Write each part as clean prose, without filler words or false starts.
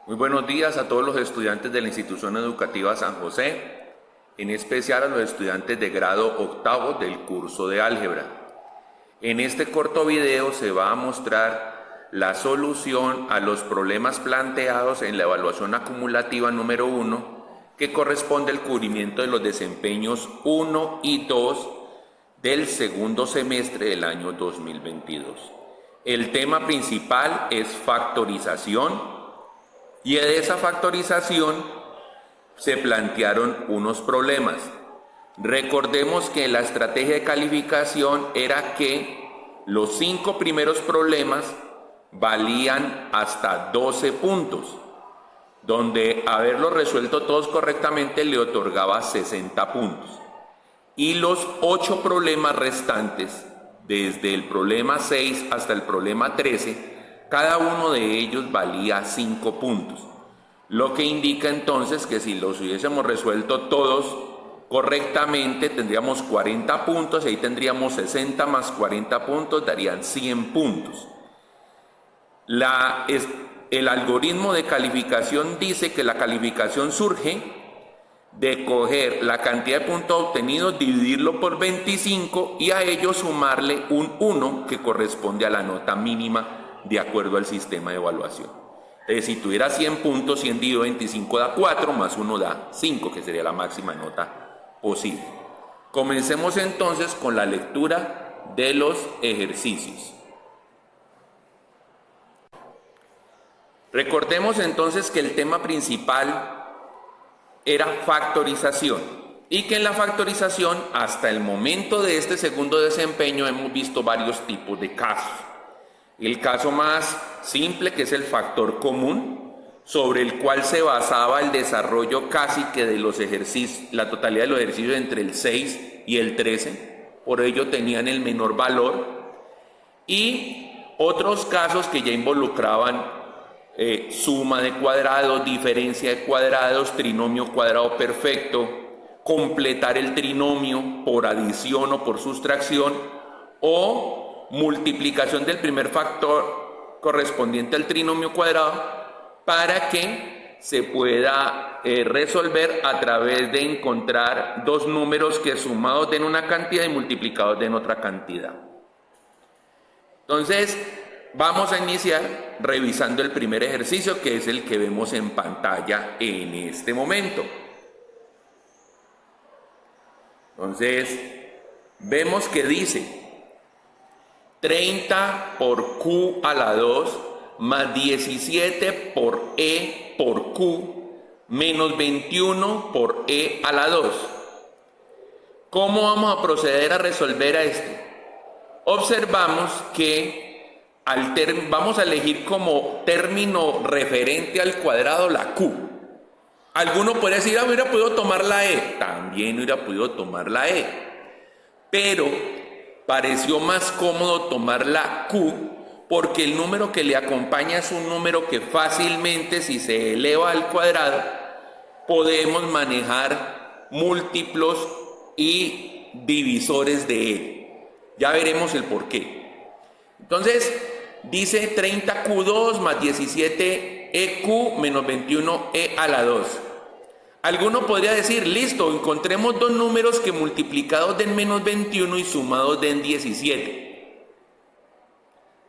Muy buenos días a todos los estudiantes de la Institución Educativa San José, en especial a los estudiantes de grado octavo del curso de álgebra. En este corto video se va a mostrar la solución a los problemas planteados en la evaluación acumulativa número 1, que corresponde al cubrimiento de los desempeños 1 y 2 del segundo semestre del año 2022. El tema principal es factorización. Y de esa factorización se plantearon unos problemas. Recordemos que la estrategia de calificación era que los 5 primeros problemas valían hasta 12 puntos, donde haberlos resuelto todos correctamente le otorgaba 60 puntos. Y los 8 problemas restantes, desde el problema 6 hasta el problema 13, cada uno de ellos valía 5 puntos, lo que indica entonces que si los hubiésemos resuelto todos correctamente tendríamos 40 puntos, y ahí tendríamos 60 más 40 puntos, darían 100 puntos. El algoritmo de calificación dice que la calificación surge de coger la cantidad de puntos obtenidos, dividirlo por 25 y a ello sumarle un 1 que corresponde a la nota mínima de acuerdo al sistema de evaluación. Entonces, si tuviera 100 puntos, 100 dividido 25 da 4, más 1 da 5, que sería la máxima nota posible. Comencemos entonces con la lectura de los ejercicios. Recordemos entonces que el tema principal era factorización y que en la factorización hasta el momento de este segundo desempeño hemos visto varios tipos de casos. El caso más simple, que es el factor común, sobre el cual se basaba el desarrollo casi que de los ejercicios, la totalidad de los ejercicios entre el 6 y el 13, por ello tenían el menor valor, y otros casos que ya involucraban suma de cuadrados, diferencia de cuadrados, trinomio cuadrado perfecto, completar el trinomio por adición o por sustracción, o multiplicación del primer factor correspondiente al trinomio cuadrado para que se pueda resolver a través de encontrar dos números que sumados den una cantidad y multiplicados den otra cantidad. Entonces, vamos a iniciar revisando el primer ejercicio, que es el que vemos en pantalla en este momento. Entonces, vemos que dice 30 por Q a la 2 más 17 por E por Q menos 21 por E a la 2. ¿Cómo vamos a proceder a resolver a esto? Observamos que vamos a elegir como término referente al cuadrado la Q. Alguno puede decir, hubiera podido tomar la E. También hubiera podido tomar la E. Pero pareció más cómodo tomar la Q porque el número que le acompaña es un número que fácilmente, si se eleva al cuadrado, podemos manejar múltiplos y divisores de él. Ya veremos el por qué. Entonces, dice 30Q2 más 17EQ menos 21E a la 2. Alguno podría decir, listo, encontremos dos números que multiplicados den menos 21 y sumados den 17.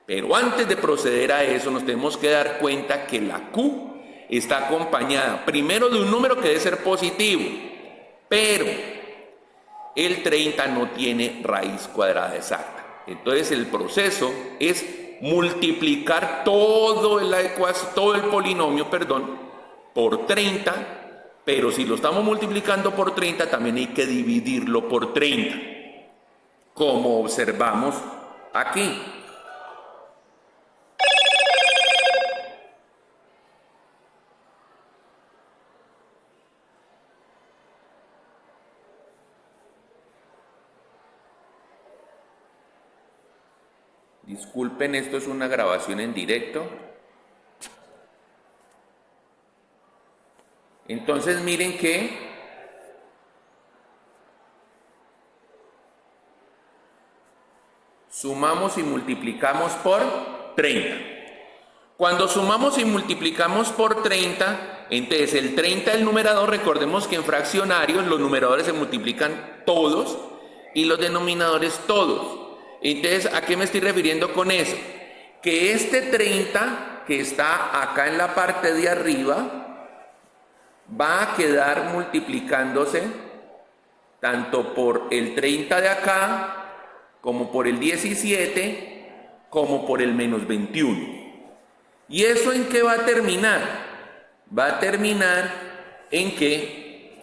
Pero antes de proceder a eso, nos tenemos que dar cuenta que la Q está acompañada primero de un número que debe ser positivo, pero el 30 no tiene raíz cuadrada exacta. Entonces el proceso es multiplicar todo el polinomio, por 30. Pero si lo estamos multiplicando por 30, también hay que dividirlo por 30, como observamos aquí. Disculpen, esto es una grabación en directo. Entonces miren que sumamos y multiplicamos por 30. Cuando sumamos y multiplicamos por 30, entonces el 30 del numerador, recordemos que en fraccionarios los numeradores se multiplican todos y los denominadores todos. Entonces, ¿a qué me estoy refiriendo con eso? Que este 30 que está acá en la parte de arriba va a quedar multiplicándose tanto por el 30 de acá, como por el 17, como por el menos 21. ¿Y eso en qué va a terminar? Va a terminar en que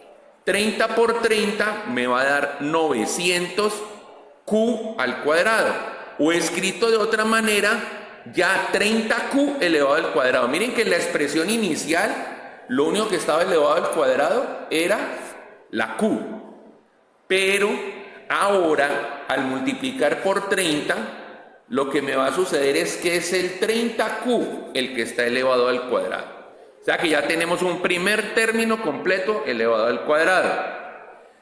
30 por 30 me va a dar 900q al cuadrado. O escrito de otra manera, ya 30q elevado al cuadrado. Miren que en la expresión inicial, lo único que estaba elevado al cuadrado era la q. Pero ahora, al multiplicar por 30, lo que me va a suceder es que es el 30q el que está elevado al cuadrado. O sea que ya tenemos un primer término completo elevado al cuadrado.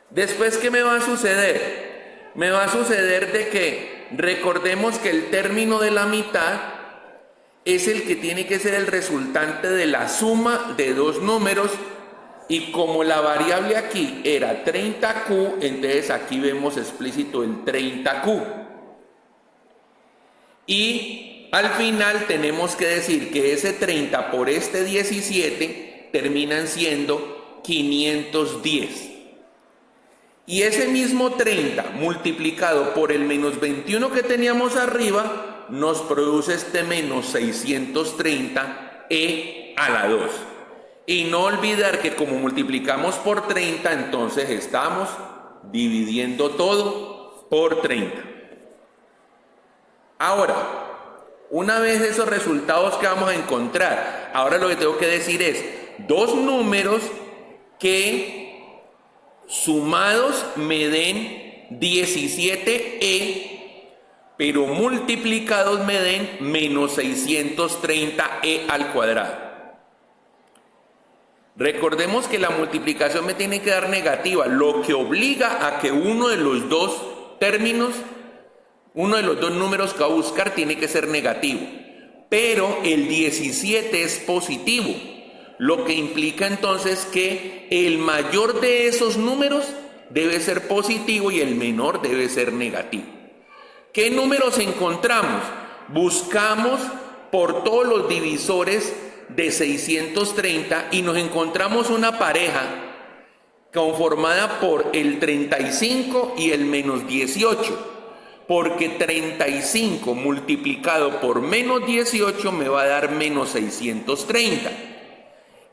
Después, ¿qué me va a suceder? Me va a suceder de que recordemos que el término de la mitad es el que tiene que ser el resultante de la suma de dos números, y como la variable aquí era 30q, entonces aquí vemos explícito el 30q. Y al final tenemos que decir que ese 30 por este 17 terminan siendo 510. Y ese mismo 30 multiplicado por el menos 21 que teníamos arriba nos produce este menos 630e a la 2. Y no olvidar que como multiplicamos por 30, entonces estamos dividiendo todo por 30. Ahora, una vez esos resultados que vamos a encontrar, ahora lo que tengo que decir es dos números que sumados me den 17e, pero multiplicados me den menos 630e al cuadrado. Recordemos que la multiplicación me tiene que dar negativa, lo que obliga a que uno de los dos términos, uno de los dos números que va a buscar tiene que ser negativo. Pero el 17 es positivo, lo que implica entonces que el mayor de esos números debe ser positivo y el menor debe ser negativo. ¿Qué números encontramos? Buscamos por todos los divisores de 630 y nos encontramos una pareja conformada por el 35 y el menos 18, porque 35 multiplicado por menos 18 me va a dar menos 630,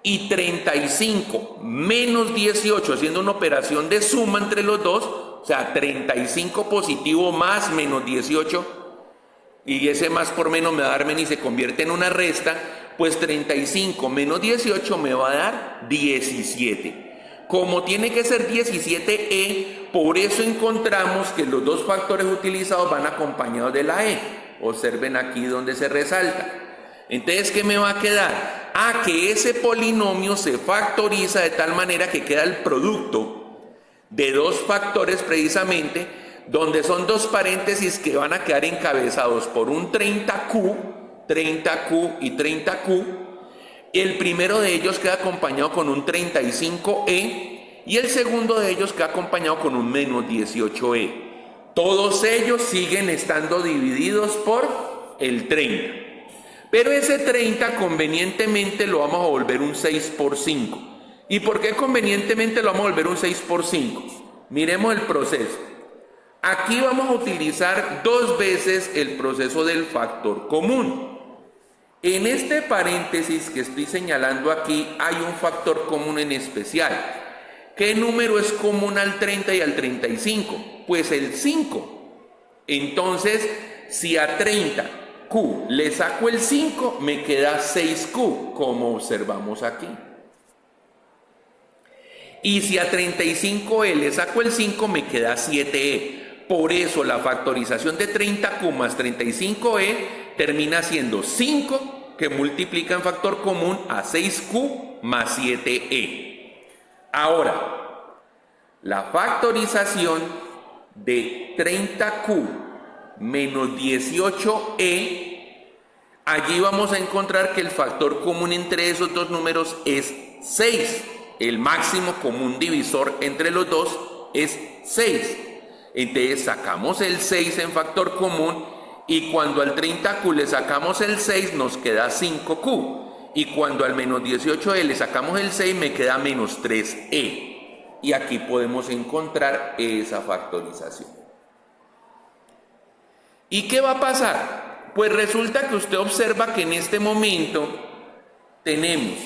y 35 menos 18 haciendo una operación de suma entre los dos, o sea 35 positivo más menos 18, y ese más por menos me va a dar menos y se convierte en una resta, pues 35 menos 18 me va a dar 17. Como tiene que ser 17e, por eso encontramos que los dos factores utilizados van acompañados de la e. Observen aquí donde se resalta. Entonces, ¿qué me va a quedar? Que ese polinomio se factoriza de tal manera que queda el producto de dos factores precisamente, donde son dos paréntesis que van a quedar encabezados por un 30q y 30q. El primero de ellos queda acompañado con un 35e y el segundo de ellos queda acompañado con un menos 18e. Todos ellos siguen estando divididos por el 30. Pero ese 30 convenientemente lo vamos a volver un 6 por 5. ¿Y por qué convenientemente lo vamos a volver un 6 por 5? Miremos el proceso. Aquí vamos a utilizar dos veces el proceso del factor común. En este paréntesis que estoy señalando aquí hay un factor común en especial. ¿Qué número es común al 30 y al 35? Pues el 5. Entonces, si a 30q le saco el 5, me queda 6q, como observamos aquí. Y si a 35e le saco el 5, me queda 7e. Por eso la factorización de 30q más 35e termina siendo 5, que multiplica en factor común a 6q más 7e. Ahora, la factorización de 30q menos 18e Allí vamos a encontrar que el factor común entre esos dos números es 6. El máximo común divisor entre los dos es 6. Entonces sacamos el 6 en factor común y cuando al 30Q le sacamos el 6 nos queda 5Q. Y cuando al menos 18E le sacamos el 6 me queda menos 3E. Y aquí podemos encontrar esa factorización. ¿Y qué va a pasar? Pues resulta que usted observa que en este momento tenemos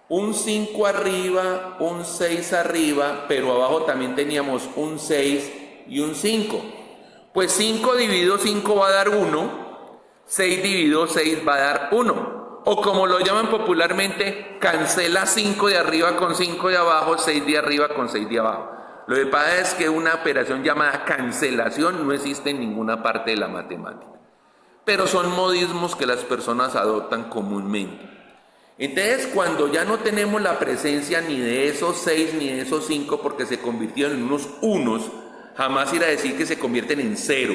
un 5 arriba, un 6 arriba, pero abajo también teníamos un 6 y un 5. Pues 5 dividido 5 va a dar 1, 6 dividido 6 va a dar 1. O como lo llaman popularmente, cancela 5 de arriba con 5 de abajo, 6 de arriba con 6 de abajo. Lo que pasa es que una operación llamada cancelación no existe en ninguna parte de la matemática. Pero son modismos que las personas adoptan comúnmente. Entonces, cuando ya no tenemos la presencia ni de esos 6 ni de esos 5 porque se convirtieron en unos unos, jamás ir a decir que se convierten en 0,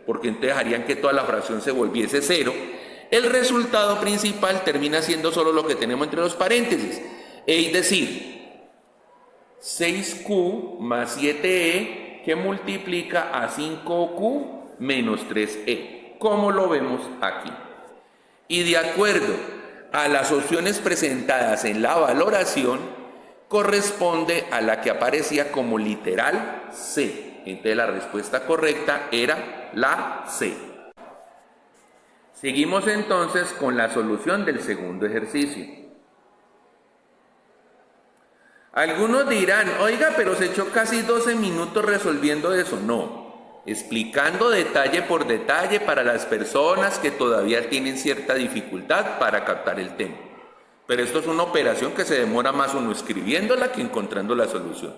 porque entonces harían que toda la fracción se volviese 0. El resultado principal termina siendo solo lo que tenemos entre los paréntesis, es decir, 6Q más 7E que multiplica a 5Q menos 3E. Como lo vemos aquí. Y de acuerdo a las opciones presentadas en la valoración, corresponde a la que aparecía como literal C. Entonces la respuesta correcta era la C. Seguimos entonces con la solución del segundo ejercicio. Algunos dirán, oiga, pero se echó casi 12 minutos resolviendo eso. No. Explicando detalle por detalle para las personas que todavía tienen cierta dificultad para captar el tema. Pero esto es una operación que se demora más uno escribiéndola que encontrando la solución,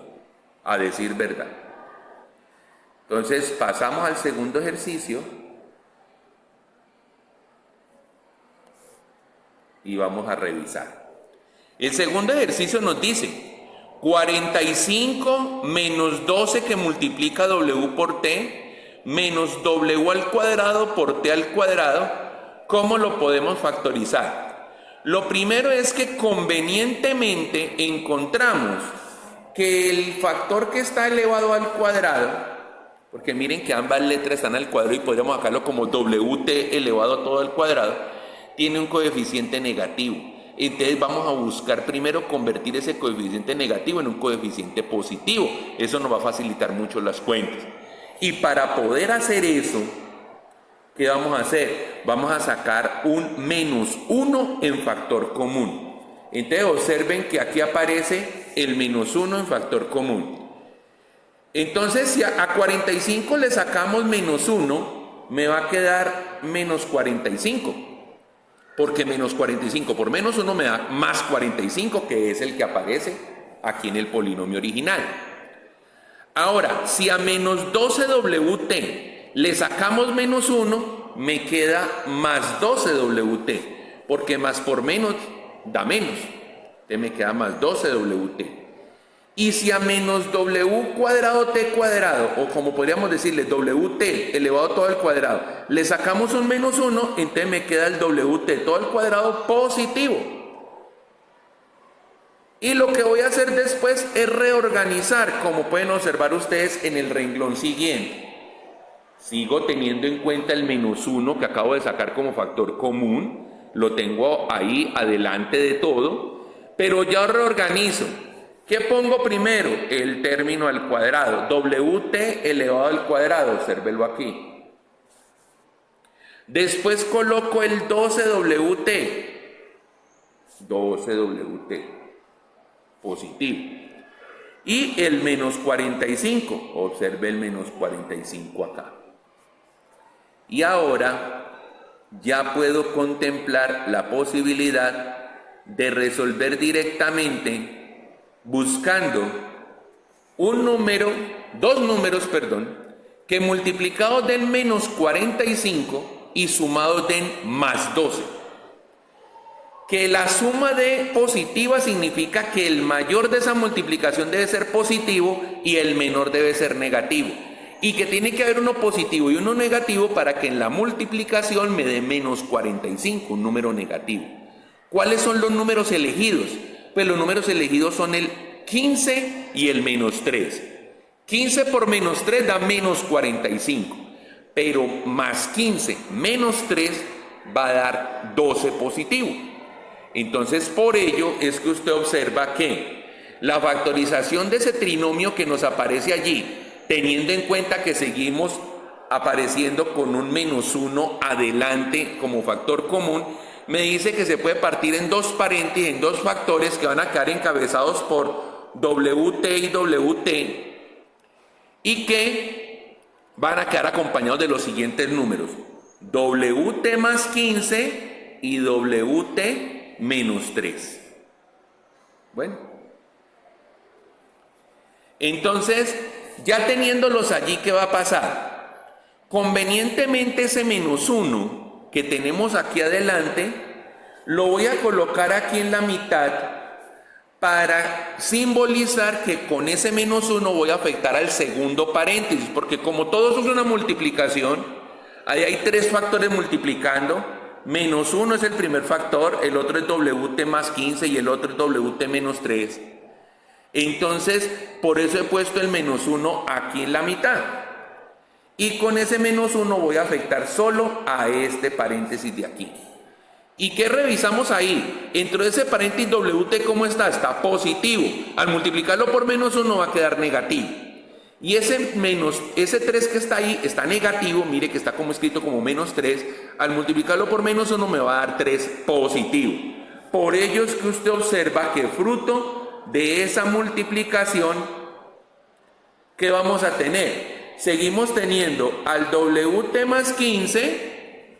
a decir verdad. Entonces pasamos al segundo ejercicio y vamos a revisar. El segundo ejercicio nos dice 45 menos 12 que multiplica W por T menos W al cuadrado por T al cuadrado. ¿Cómo lo podemos factorizar? Lo primero es que convenientemente encontramos que el factor que está elevado al cuadrado, porque miren que ambas letras están al cuadrado y podríamos sacarlo como WT elevado todo al cuadrado, tiene un coeficiente negativo. Entonces vamos a buscar primero convertir ese coeficiente negativo en un coeficiente positivo. Eso nos va a facilitar mucho las cuentas. Y para poder hacer eso, ¿qué vamos a hacer? Vamos a sacar un menos 1 en factor común. Entonces observen que aquí aparece el menos 1 en factor común. Entonces si a 45 le sacamos menos 1, me va a quedar menos 45. Porque menos 45 por menos 1 me da más 45, que es el que aparece aquí en el polinomio original. Ahora, si a menos 12WT le sacamos menos 1, me queda más 12WT, porque más por menos da menos. Entonces me queda más 12WT. Y si a menos W cuadrado T cuadrado, o como podríamos decirle WT elevado todo al cuadrado, le sacamos un menos 1, entonces me queda el WT todo al cuadrado positivo. Y lo que voy a hacer después es reorganizar, como pueden observar ustedes en el renglón siguiente. Sigo teniendo en cuenta el menos 1 que acabo de sacar como factor común, lo tengo ahí adelante de todo, pero ya reorganizo. ¿Qué pongo primero? El término al cuadrado, WT elevado al cuadrado, obsérvelo aquí. Después coloco el 12WT, 12WT, positivo. Y el menos 45, observe el menos 45 acá. Y ahora ya puedo contemplar la posibilidad de resolver directamente buscando dos números, que multiplicados den menos 45 y sumados den más 12. Que la suma de positiva significa que el mayor de esa multiplicación debe ser positivo y el menor debe ser negativo. y que tiene que haber uno positivo y uno negativo para que en la multiplicación me dé menos 45, un número negativo. ¿Cuáles son los números elegidos? Pues los números elegidos son el 15 y el menos 3. 15 por menos 3 da menos 45, pero más 15 menos 3 va a dar 12 positivo. Entonces, por ello es que usted observa que la factorización de ese trinomio que nos aparece allí, teniendo en cuenta que seguimos apareciendo con un menos 1 adelante como factor común, me dice que se puede partir en dos paréntesis, en dos factores que van a quedar encabezados por WT y WT y que van a quedar acompañados de los siguientes números: WT más 15 y WT menos 3. Bueno, entonces, ya teniéndolos allí, ¿qué va a pasar? Convenientemente ese menos 1 que tenemos aquí adelante, lo voy a colocar aquí en la mitad para simbolizar que con ese menos 1 voy a afectar al segundo paréntesis, porque como todo es una multiplicación, ahí hay tres factores multiplicando. Menos 1 es el primer factor, el otro es WT más 15 y el otro es WT menos 3. Entonces, por eso he puesto el menos 1 aquí en la mitad. Y con ese menos 1 voy a afectar solo a este paréntesis de aquí. ¿Y qué revisamos ahí? Dentro de ese paréntesis WT, ¿cómo está? Está positivo. Al multiplicarlo por menos 1 va a quedar negativo. Y ese 3 que está ahí está negativo, mire que está como escrito como menos 3. Al multiplicarlo por menos 1 me va a dar 3 positivo. Por ello es que usted observa que fruto de esa multiplicación, ¿qué vamos a tener? Seguimos teniendo al WT más 15,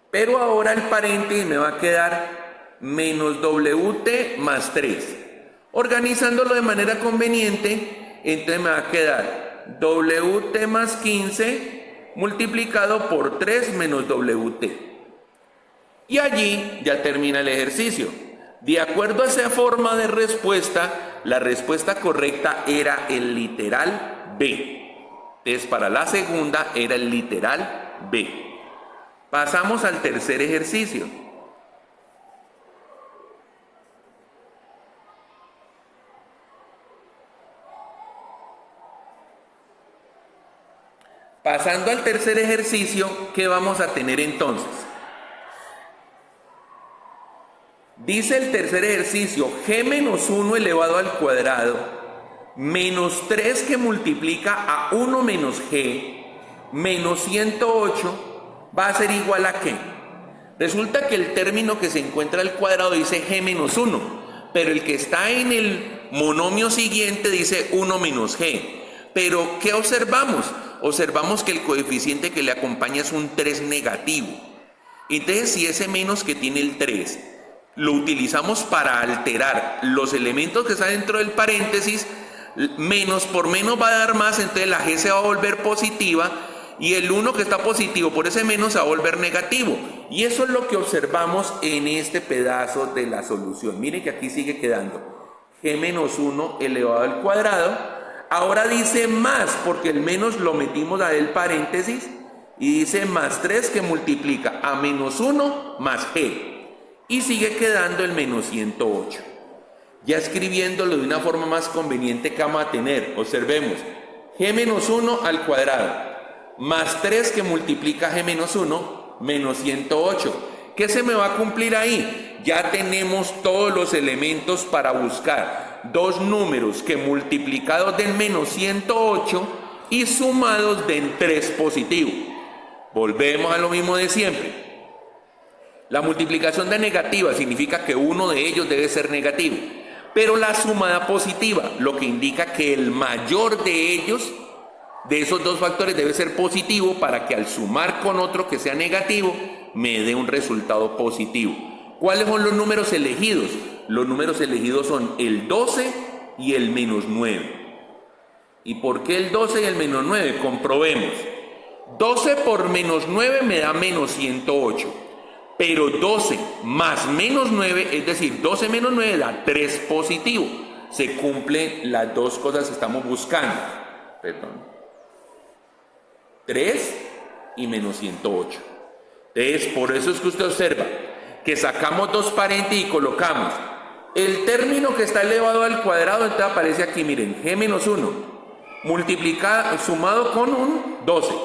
pero ahora el paréntesis me va a quedar menos WT más 3. Organizándolo de manera conveniente, entonces me va a quedar WT más 15 multiplicado por 3 menos WT. Y allí ya termina el ejercicio. De acuerdo a esa forma de respuesta, la respuesta correcta era el literal B. Entonces, para la segunda era el literal B. Pasamos al tercer ejercicio. Pasando al tercer ejercicio, ¿qué vamos a tener entonces? Dice el tercer ejercicio, g menos 1 elevado al cuadrado menos 3 que multiplica a 1 menos g menos 108 va a ser igual a ¿qué? Resulta que el término que se encuentra al cuadrado dice g menos 1, pero el que está en el monomio siguiente dice 1 menos g. Pero ¿qué observamos? Observamos que el coeficiente que le acompaña es un 3 negativo. Entonces, si ese menos que tiene el 3 lo utilizamos para alterar los elementos que están dentro del paréntesis, menos por menos va a dar más, entonces la g se va a volver positiva y el 1 que está positivo por ese menos se va a volver negativo. Y eso es lo que observamos en este pedazo de la solución. Miren que aquí sigue quedando g menos 1 elevado al cuadrado. Ahora dice más porque el menos lo metimos a del paréntesis y dice más 3 que multiplica a menos 1 más g. Y sigue quedando el menos 108. Ya escribiéndolo de una forma más conveniente que vamos a tener, observemos, g menos 1 al cuadrado, más 3 que multiplica g menos 1, menos 108. ¿Qué se me va a cumplir ahí? Ya tenemos todos los elementos para buscar dos números que multiplicados den menos 108 y sumados den 3 positivo. Volvemos a lo mismo de siempre. La multiplicación de negativa significa que uno de ellos debe ser negativo, pero la suma da positiva, lo que indica que el mayor de ellos, de esos dos factores, debe ser positivo para que al sumar con otro que sea negativo, me dé un resultado positivo. ¿Cuáles son los números elegidos? Los números elegidos son el 12 y el menos 9. ¿Y por qué el 12 y el menos 9? Comprobemos. 12 por menos 9 me da menos 108. Pero 12 más menos 9, es decir, 12 menos 9 da 3 positivo. Se cumplen las dos cosas que estamos buscando. Perdón. 3 y menos 108. Entonces, por eso es que usted observa que sacamos dos paréntesis y colocamos el término que está elevado al cuadrado, entonces aparece aquí, miren, g menos 1, multiplicado, sumado con un 12.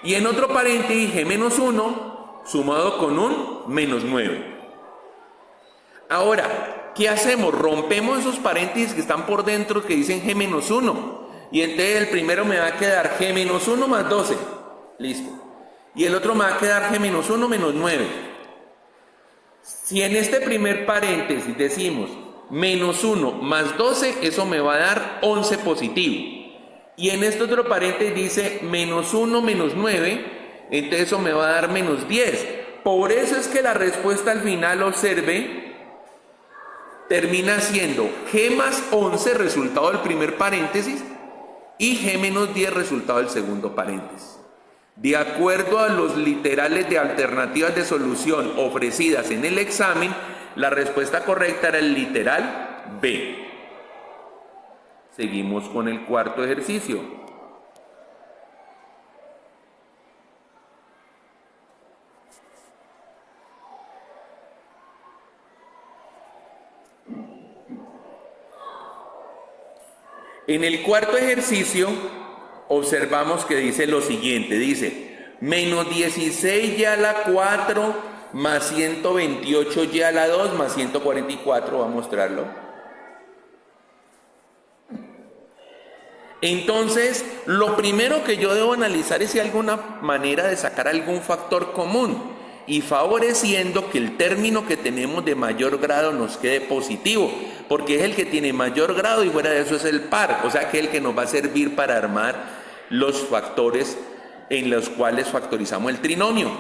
Y en otro paréntesis, g menos 1, sumado con un menos 9. Ahora, ¿qué hacemos? Rompemos esos paréntesis que están por dentro que dicen g menos 1. Y entonces el primero me va a quedar g menos 1 más 12. Listo. Y el otro me va a quedar g menos 1 menos 9. Si en este primer paréntesis decimos menos 1 más 12, eso me va a dar 11 positivo. Y en este otro paréntesis dice menos 1 menos 9, entonces eso me va a dar menos 10. Por eso es que la respuesta al final, observe, termina siendo g más 11, resultado del primer paréntesis, y g menos 10, resultado del segundo paréntesis. De acuerdo a los literales de alternativas de solución ofrecidas en el examen, la respuesta correcta era el literal B. Seguimos con el cuarto ejercicio. En el cuarto ejercicio observamos que dice lo siguiente, dice menos 16y a la 4 más 128y a la 2 más 144, va a mostrarlo. Entonces, lo primero que yo debo analizar es si hay alguna manera de sacar algún factor común y favoreciendo que el término que tenemos de mayor grado nos quede positivo, porque es el que tiene mayor grado y fuera de eso es el par, o sea que es el que nos va a servir para armar los factores en los cuales factorizamos el trinomio.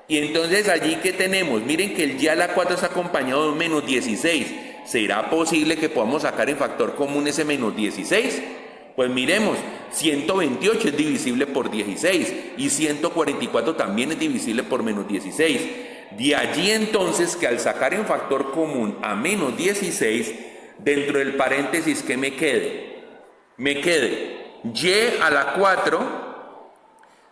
Y entonces allí que tenemos, miren que el y a la 4 está acompañado de un menos 16. ¿Será posible que podamos sacar en factor común ese menos 16? Pues miremos, 128 es divisible por 16 y 144 también es divisible por menos 16. De allí entonces que al sacar en factor común a menos 16, dentro del paréntesis, ¿qué me quede? Me quede y a la 4,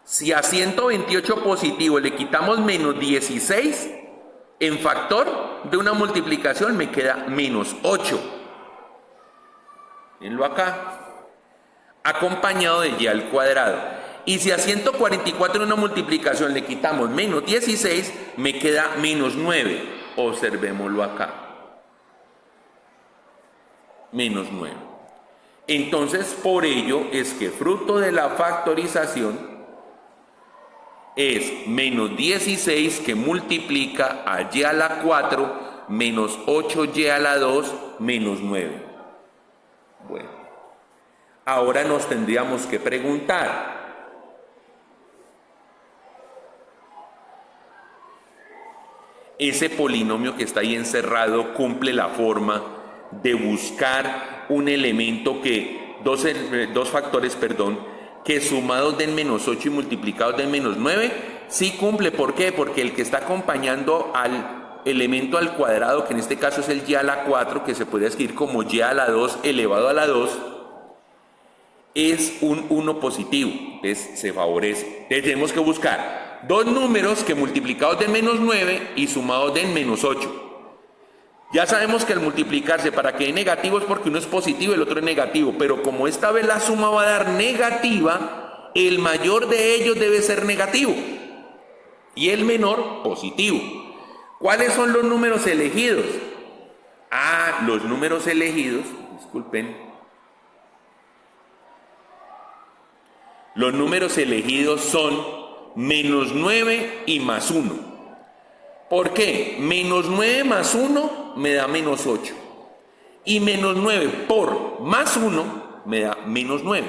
si a 128 positivo le quitamos menos 16, en factor de una multiplicación me queda menos 8. Venlo acá. Acompañado de y al cuadrado. Y si a 144 en una multiplicación le quitamos menos 16, me queda menos 9. Observémoslo acá. Menos 9. Entonces, por ello es que fruto de la factorización es menos 16 que multiplica a y a la 4 menos 8y a la 2 menos 9. Bueno, ahora nos tendríamos que preguntar, ¿ese polinomio que está ahí encerrado cumple la forma de buscar un elemento que, dos factores, que sumados den menos 8 y multiplicados den menos 9? Sí cumple. ¿Por qué? Porque el que está acompañando al elemento al cuadrado, que en este caso es el y a la 4, que se puede escribir como y a la 2 elevado a la 2, es un 1 positivo, entonces se favorece. Entonces tenemos que buscar dos números que multiplicados den menos 9 y sumados den menos 8. Ya sabemos que al multiplicarse para que dé negativo es porque uno es positivo y el otro es negativo, pero como esta vez la suma va a dar negativa, el mayor de ellos debe ser negativo y el menor positivo. ¿Cuáles son los números elegidos? Los números elegidos, disculpen, los números elegidos son menos 9 y más 1. ¿Por qué? Menos 9 más 1 me da menos 8. Y menos 9 por más 1 me da menos 9.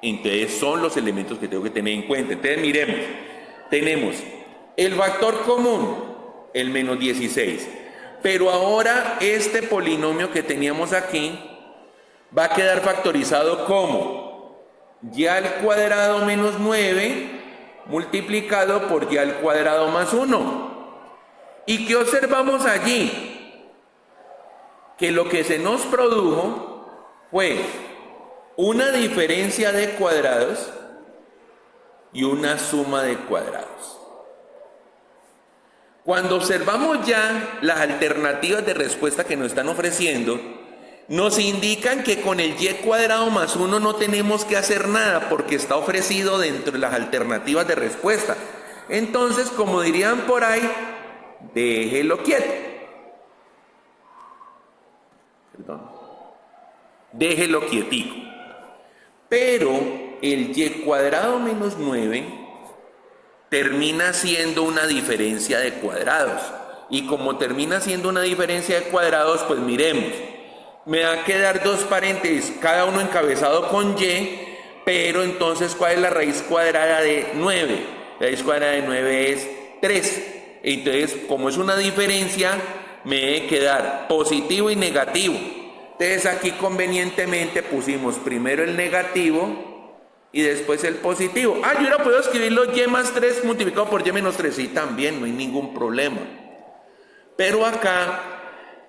Entonces son los elementos que tengo que tener en cuenta. Entonces miremos, tenemos el factor común, el menos 16. Pero ahora este polinomio que teníamos aquí va a quedar factorizado como y al cuadrado menos 9 multiplicado por y al cuadrado más 1. ¿Y qué observamos allí? Que lo que se nos produjo fue una diferencia de cuadrados y una suma de cuadrados. Cuando observamos ya las alternativas de respuesta que nos están ofreciendo, nos indican que con el y cuadrado más 1 no tenemos que hacer nada porque está ofrecido dentro de las alternativas de respuesta. Entonces, como dirían por ahí, déjelo quieto. Perdón. Déjelo quietico. Pero el y cuadrado menos 9 termina siendo una diferencia de cuadrados. Y como termina siendo una diferencia de cuadrados, pues miremos. Me va a quedar dos paréntesis, cada uno encabezado con y, pero entonces, ¿cuál es la raíz cuadrada de 9? La raíz cuadrada de 9 es 3. Entonces, como es una diferencia, me debe quedar positivo y negativo. Entonces, aquí convenientemente pusimos primero el negativo y después el positivo. Yo hubiera podido escribirlo y más 3 multiplicado por y menos 3. Sí, también, no hay ningún problema. Pero acá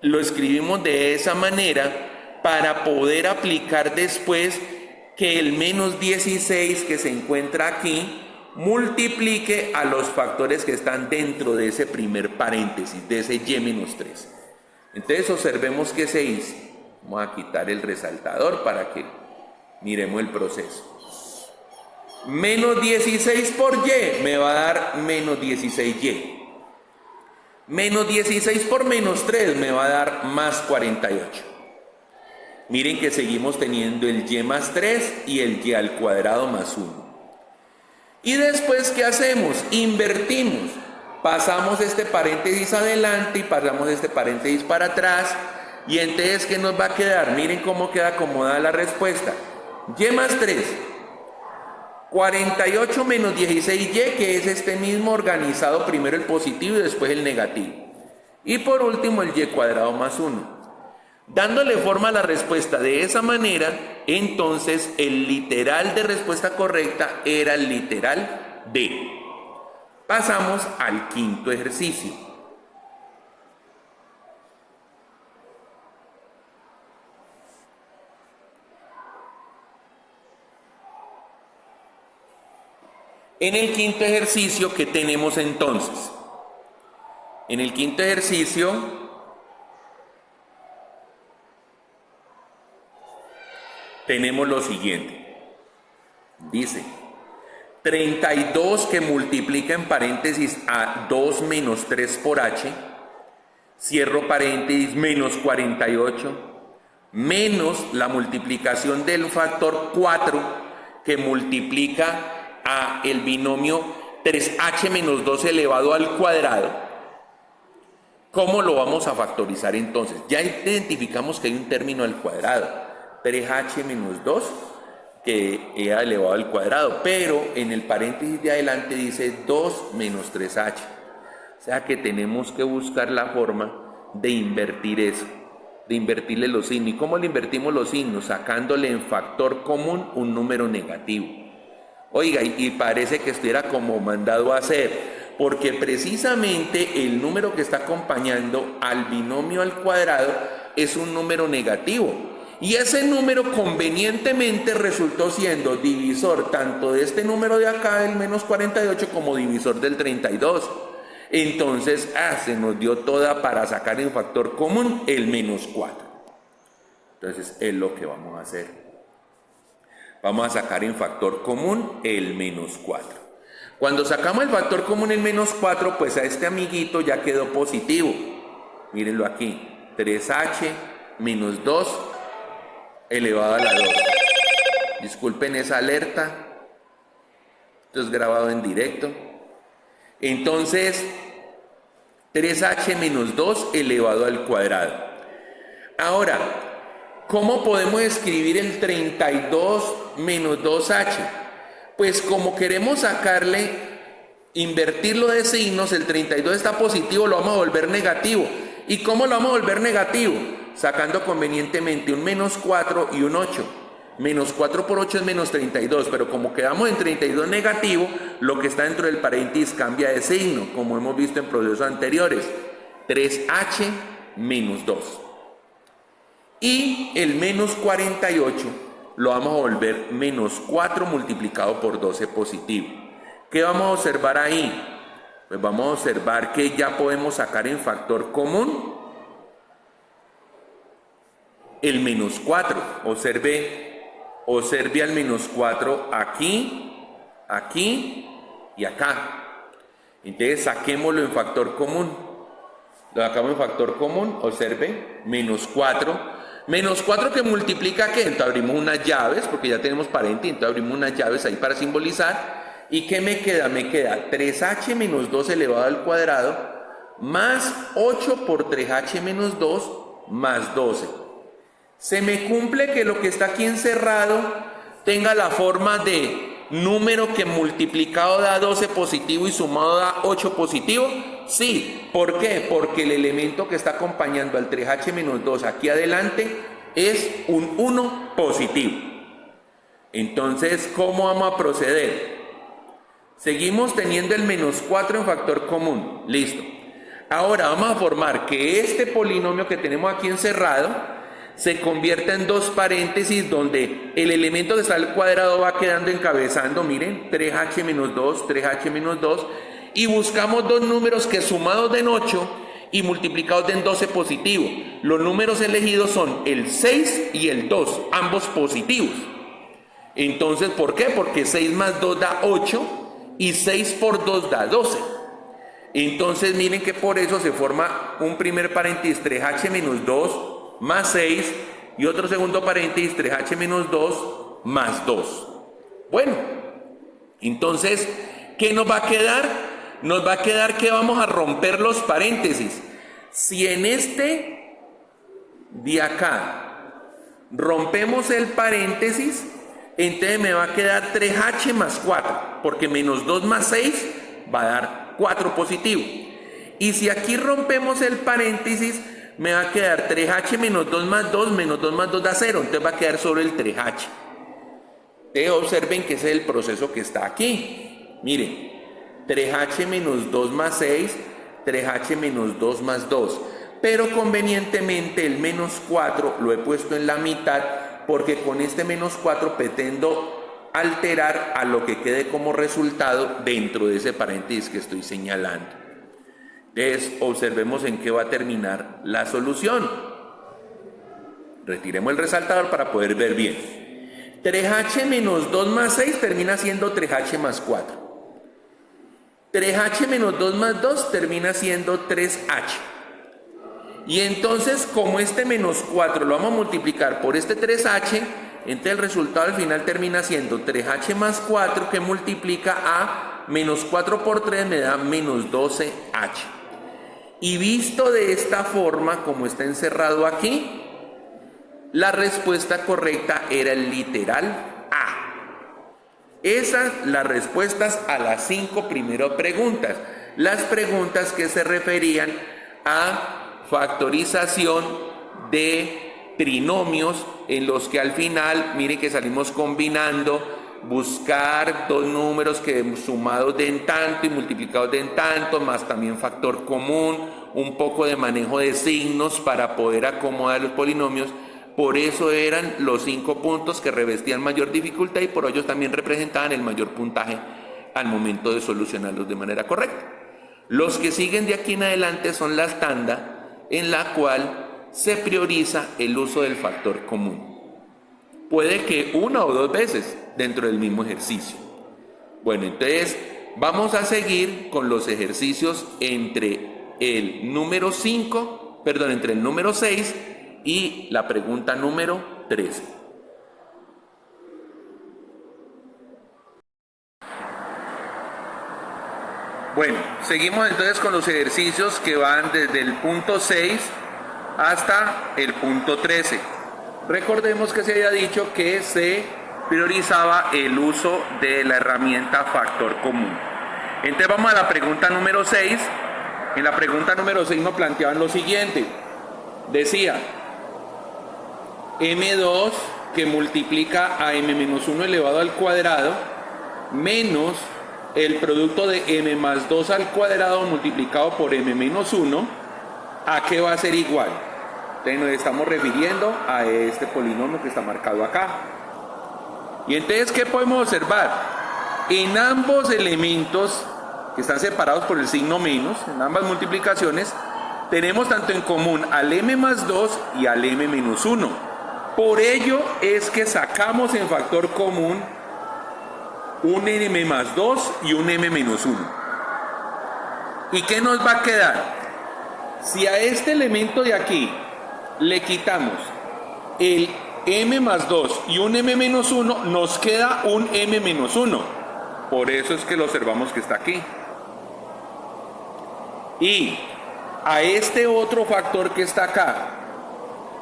lo escribimos de esa manera para poder aplicar después que el menos 16 que se encuentra aquí multiplique a los factores que están dentro de ese primer paréntesis, de ese y menos 3. Entonces observemos qué se hizo. Vamos a quitar el resaltador para que miremos el proceso. Menos 16 por y me va a dar menos 16y. Menos 16 por menos 3 me va a dar más 48. Miren que seguimos teniendo el y más 3 y el y al cuadrado más 1. Y después, ¿qué hacemos? Invertimos. Pasamos este paréntesis adelante y pasamos este paréntesis para atrás. Y entonces, ¿qué nos va a quedar? Miren cómo queda acomodada la respuesta. Y más 3. 48 menos 16y, que es este mismo organizado, primero el positivo y después el negativo. Y por último el y cuadrado más 1. Dándole forma a la respuesta de esa manera, entonces el literal de respuesta correcta era el literal D. Pasamos al quinto ejercicio. En el quinto ejercicio, ¿qué tenemos entonces? En el quinto ejercicio tenemos lo siguiente. Dice, 32 que multiplica en paréntesis a 2 menos 3 por h, cierro paréntesis, menos 48, menos la multiplicación del factor 4 que multiplica a el binomio 3h menos 2 elevado al cuadrado. ¿Cómo lo vamos a factorizar entonces? Ya identificamos que hay un término al cuadrado, 3h menos 2, que era elevado al cuadrado, pero en el paréntesis de adelante dice 2 menos 3h. O sea que tenemos que buscar la forma de invertir eso, de invertirle los signos. ¿Y cómo le invertimos los signos? Sacándole en factor común un número negativo. Oiga, y parece que estuviera como mandado a hacer, porque precisamente el número que está acompañando al binomio al cuadrado es un número negativo. Y ese número convenientemente resultó siendo divisor tanto de este número de acá, del menos 48, como divisor del 32. Entonces, se nos dio toda para sacar en factor común el menos 4. Entonces, es lo que vamos a hacer. Vamos a sacar en factor común el menos 4. Cuando sacamos el factor común el menos 4, pues a este amiguito ya quedó positivo. Mírenlo aquí. 3h menos 2 elevado a la 2. Disculpen esa alerta. Esto es grabado en directo. Entonces, 3h menos 2 elevado al cuadrado. Ahora, ¿cómo podemos escribir el 32 menos 2h? Pues como queremos sacarle, invertirlo de signos, el 32 está positivo, lo vamos a volver negativo. ¿Y cómo lo vamos a volver negativo? Sacando convenientemente un menos 4 y un 8. Menos 4 por 8 es menos 32, pero como quedamos en 32 negativo, lo que está dentro del paréntesis cambia de signo, como hemos visto en procesos anteriores. 3h menos 2. Y el menos 48 lo vamos a volver menos 4 multiplicado por 12 positivo. ¿Qué vamos a observar ahí? Pues vamos a observar que ya podemos sacar en factor común el menos 4. Observe al menos 4 aquí, aquí y acá. Entonces saquémoslo en factor común. Lo sacamos en factor común, observe, menos 4. Menos 4 que multiplica, ¿qué? Entonces abrimos unas llaves, porque ya tenemos paréntesis, entonces abrimos unas llaves ahí para simbolizar. ¿Y qué me queda? Me queda 3h menos 2 elevado al cuadrado más 8 por 3h menos 2 más 12. Se me cumple que lo que está aquí encerrado tenga la forma de número que multiplicado da 12 positivo y sumado da 8 positivo. Sí, ¿por qué? Porque el elemento que está acompañando al 3h menos 2 aquí adelante es un 1 positivo. Entonces, ¿cómo vamos a proceder? Seguimos teniendo el menos 4 en factor común. Listo. Ahora vamos a formar que este polinomio que tenemos aquí encerrado se convierta en dos paréntesis donde el elemento que está al cuadrado va quedando encabezando, miren, 3h menos 2, 3h menos 2, y buscamos dos números que sumados den 8 y multiplicados den 12 positivo. Los números elegidos son el 6 y el 2, ambos positivos. Entonces, ¿por qué? Porque 6 más 2 da 8 y 6 por 2 da 12. Entonces miren que por eso se forma un primer paréntesis 3h menos 2 más 6 y otro segundo paréntesis 3h menos 2 más 2. Bueno, entonces, ¿qué nos va a quedar? Nos va a quedar que vamos a romper los paréntesis. Si en este de acá rompemos el paréntesis, entonces me va a quedar 3h más 4, porque menos 2 más 6 va a dar 4 positivo. Y si aquí rompemos el paréntesis, me va a quedar 3h menos 2 más 2, menos 2 más 2 da 0, entonces va a quedar solo el 3h. Observen que ese es el proceso que está aquí. Miren, 3h menos 2 más 6, 3h menos 2 más 2. Pero convenientemente el menos 4 lo he puesto en la mitad, porque con este menos 4 pretendo alterar a lo que quede como resultado dentro de ese paréntesis que estoy señalando. Entonces, observemos en qué va a terminar la solución. Retiremos el resaltador para poder ver bien. 3h menos 2 más 6 termina siendo 3h más 4. 3h menos 2 más 2 termina siendo 3h. Y entonces, como este menos 4 lo vamos a multiplicar por este 3h, entonces el resultado al final termina siendo 3h más 4, que multiplica a menos 4 por 3 me da menos 12h. Y visto de esta forma, como está encerrado aquí, la respuesta correcta era el literal A. Esas las respuestas a las 5 primeras preguntas. Las preguntas que se referían a factorización de trinomios en los que al final, miren que salimos combinando, buscar dos números que sumados den tanto y multiplicados den tanto, más también factor común, un poco de manejo de signos para poder acomodar los polinomios. Por eso eran los 5 puntos que revestían mayor dificultad y por ello también representaban el mayor puntaje al momento de solucionarlos de manera correcta. Los que siguen de aquí en adelante son las tandas, en la cual se prioriza el uso del factor común. Puede que una o dos veces dentro del mismo ejercicio. Bueno, entonces vamos a seguir con los ejercicios entre el número 6 y la pregunta número 13. Bueno, seguimos entonces con los ejercicios que van desde el punto 6 hasta el punto 13. Recordemos que se había dicho que se priorizaba el uso de la herramienta factor común. Entonces vamos a la pregunta número 6. En la pregunta número 6 nos planteaban lo siguiente. Decía, m2 que multiplica a m-1 elevado al cuadrado menos el producto de m más 2 al cuadrado multiplicado por m-1, ¿a qué va a ser igual? Entonces nos estamos refiriendo a este polinomio que está marcado acá. Y entonces, ¿qué podemos observar? en ambos elementos que están separados por el signo menos, en ambas multiplicaciones, tenemos tanto en común al m más 2 y al m menos 1. Por ello es que sacamos en factor común un m más 2 y un m menos 1. ¿Y qué nos va a quedar? Si a este elemento de aquí le quitamos el m más 2 y un m menos 1, nos queda un m menos 1. Por eso es que lo observamos que está aquí. Y a este otro factor que está acá,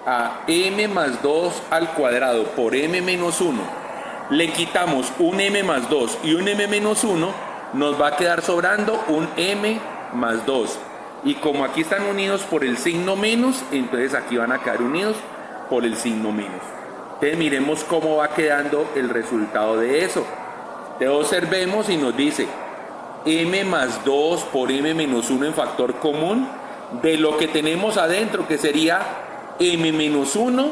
a m más 2 al cuadrado por m menos 1, le quitamos un m más 2 y un m menos 1, nos va a quedar sobrando un m más 2. Y como aquí están unidos por el signo menos, entonces aquí van a quedar unidos por el signo menos. Entonces miremos cómo va quedando el resultado de eso. Entonces observemos y nos dice m más 2 por m menos 1 en factor común de lo que tenemos adentro, que sería m menos 1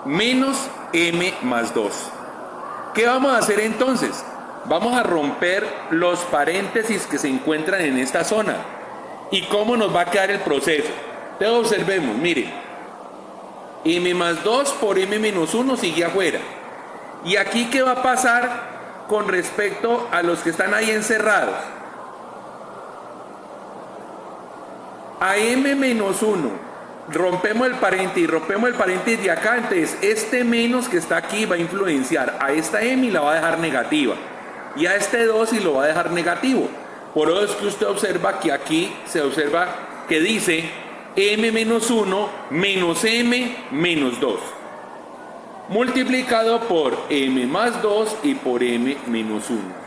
menos m más 2. ¿Qué vamos a hacer entonces? Vamos a romper los paréntesis que se encuentran en esta zona. ¿Y cómo nos va a quedar el proceso? Entonces observemos, miren, m más 2 por m menos 1 sigue afuera. ¿Y aquí qué va a pasar con respecto a los que están ahí encerrados? A m menos 1 rompemos el paréntesis y rompemos el paréntesis de acá, entonces este menos que está aquí va a influenciar a esta m y la va a dejar negativa, y a este 2 y lo va a dejar negativo. Por eso es que usted observa que aquí se observa que dice m menos 1 menos m menos 2 multiplicado por m más 2 y por m menos 1.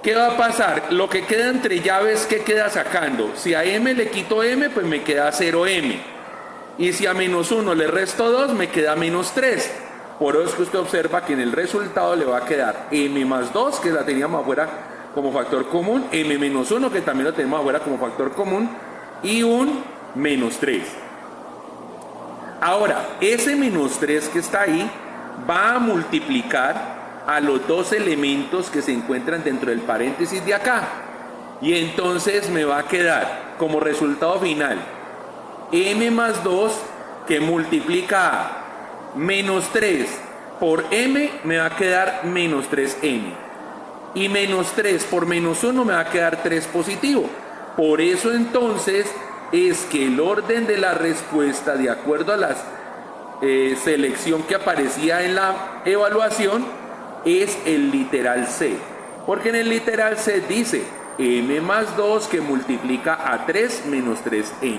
¿Qué va a pasar? Lo que queda entre llaves, ¿qué queda sacando? Si a m le quito m, pues me queda 0m. Y si a menos 1 le resto 2, me queda menos 3. Por eso es que usted observa que en el resultado le va a quedar m más 2, que la teníamos afuera como factor común, m menos 1, que también lo tenemos afuera como factor común, y un menos 3. Ahora, ese menos 3 que está ahí va a multiplicar a los dos elementos que se encuentran dentro del paréntesis de acá. Y entonces me va a quedar como resultado final m más 2 que multiplica a menos 3 por m, me va a quedar menos 3m. Y menos 3 por menos 1 me va a quedar 3 positivo. Por eso entonces es que el orden de la respuesta, de acuerdo a la selección que aparecía en la evaluación, es el literal C. Porque en el literal C dice m más 2 que multiplica a 3 menos 3m.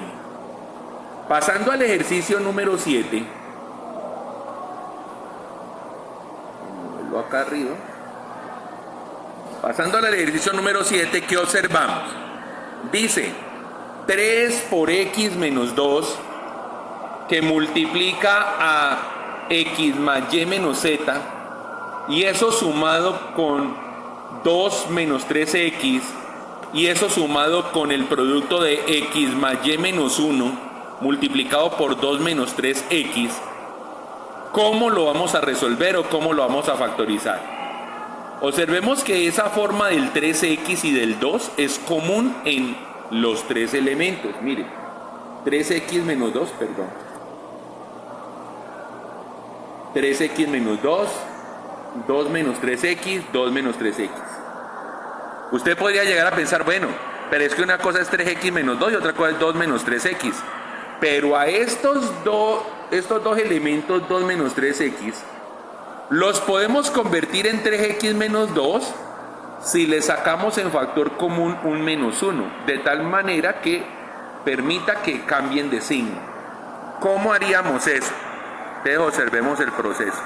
Pasando al ejercicio número 7. Acá arriba. Pasando al ejercicio número 7, ¿qué observamos? Dice 3 por x menos 2 que multiplica a x más y menos z, y eso sumado con 2 menos 3x, y eso sumado con el producto de x más y menos 1 multiplicado por 2 menos 3x. ¿Cómo lo vamos a resolver o cómo lo vamos a factorizar? Observemos que esa forma del 3x y del 2 es común en los tres elementos. Miren, 3x menos 2, perdón. 3x menos 2, 2 menos 3x, 2 menos 3x. Usted podría llegar a pensar, bueno, pero es que una cosa es 3x menos 2 y otra cosa es 2 menos 3x. Pero a estos dos elementos, 2 menos 3x, los podemos convertir en 3x menos 2 si le sacamos en factor común un menos 1, de tal manera que permita que cambien de signo. ¿Cómo haríamos eso? Entonces observemos el proceso.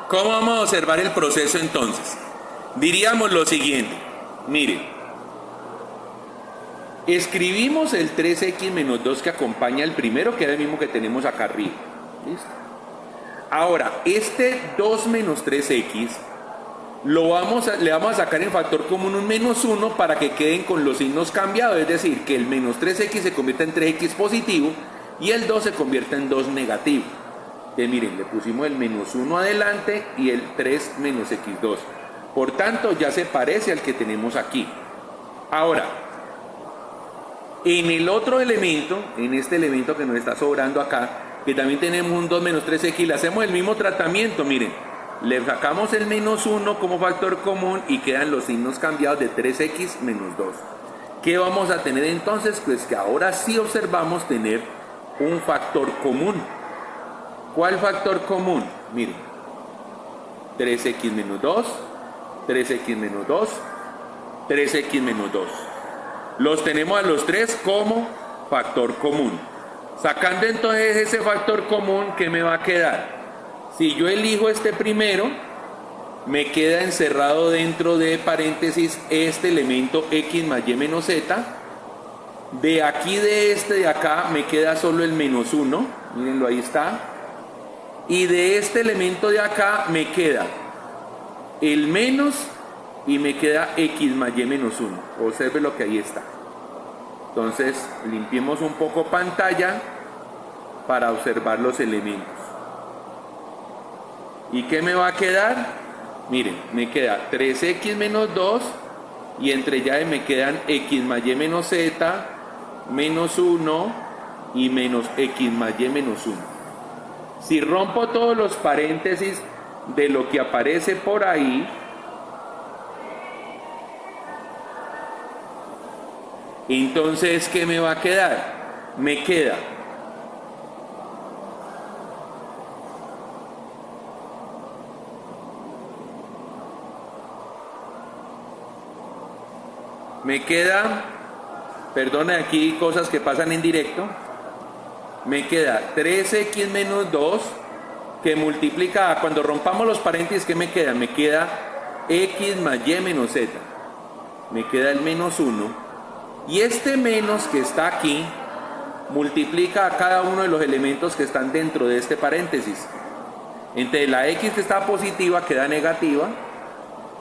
¿Cómo vamos a observar el proceso entonces? Diríamos lo siguiente, miren. Escribimos el 3x menos 2 que acompaña el primero, que es el mismo que tenemos acá arriba. ¿Listo? Ahora, este 2 menos 3x le vamos a sacar en factor común un menos 1 para que queden con los signos cambiados. Es decir, que el menos 3x se convierta en 3x positivo y el 2 se convierta en 2 negativo. Entonces miren, le pusimos el menos 1 adelante y el 3 menos x2. Por tanto, ya se parece al que tenemos aquí. Ahora, en el otro elemento, en este elemento que nos está sobrando acá, que también tenemos un 2 menos 3x, le hacemos el mismo tratamiento, miren. Le sacamos el menos 1 como factor común y quedan los signos cambiados de 3x menos 2. ¿Qué vamos a tener entonces? Pues que ahora sí observamos tener un factor común. ¿Cuál factor común? Miren, 3x menos 2, 3x menos 2, 3x menos 2. Los tenemos a los tres como factor común. Sacando entonces ese factor común, ¿qué me va a quedar? Si yo elijo este primero, me queda encerrado dentro de paréntesis este elemento x más y menos z. De aquí de este de acá me queda solo el menos 1, mírenlo, ahí está. Y de este elemento de acá me queda el menos y me queda x más y menos 1. Observe lo que ahí está. Entonces limpiemos un poco pantalla para observar los elementos. ¿Y qué me va a quedar? Miren, me queda 3x menos 2 y entre llaves me quedan x más y menos z, menos 1 y menos x más y menos 1. Si rompo todos los paréntesis de lo que aparece por ahí, entonces, ¿qué me va a quedar? Me queda perdona, aquí cosas que pasan en directo. Me queda 3x menos 2 que multiplica, cuando rompamos los paréntesis, ¿qué me queda? Me queda x más y menos z. Me queda el menos 1. Y este menos que está aquí multiplica a cada uno de los elementos que están dentro de este paréntesis. Entonces la x que está positiva queda negativa,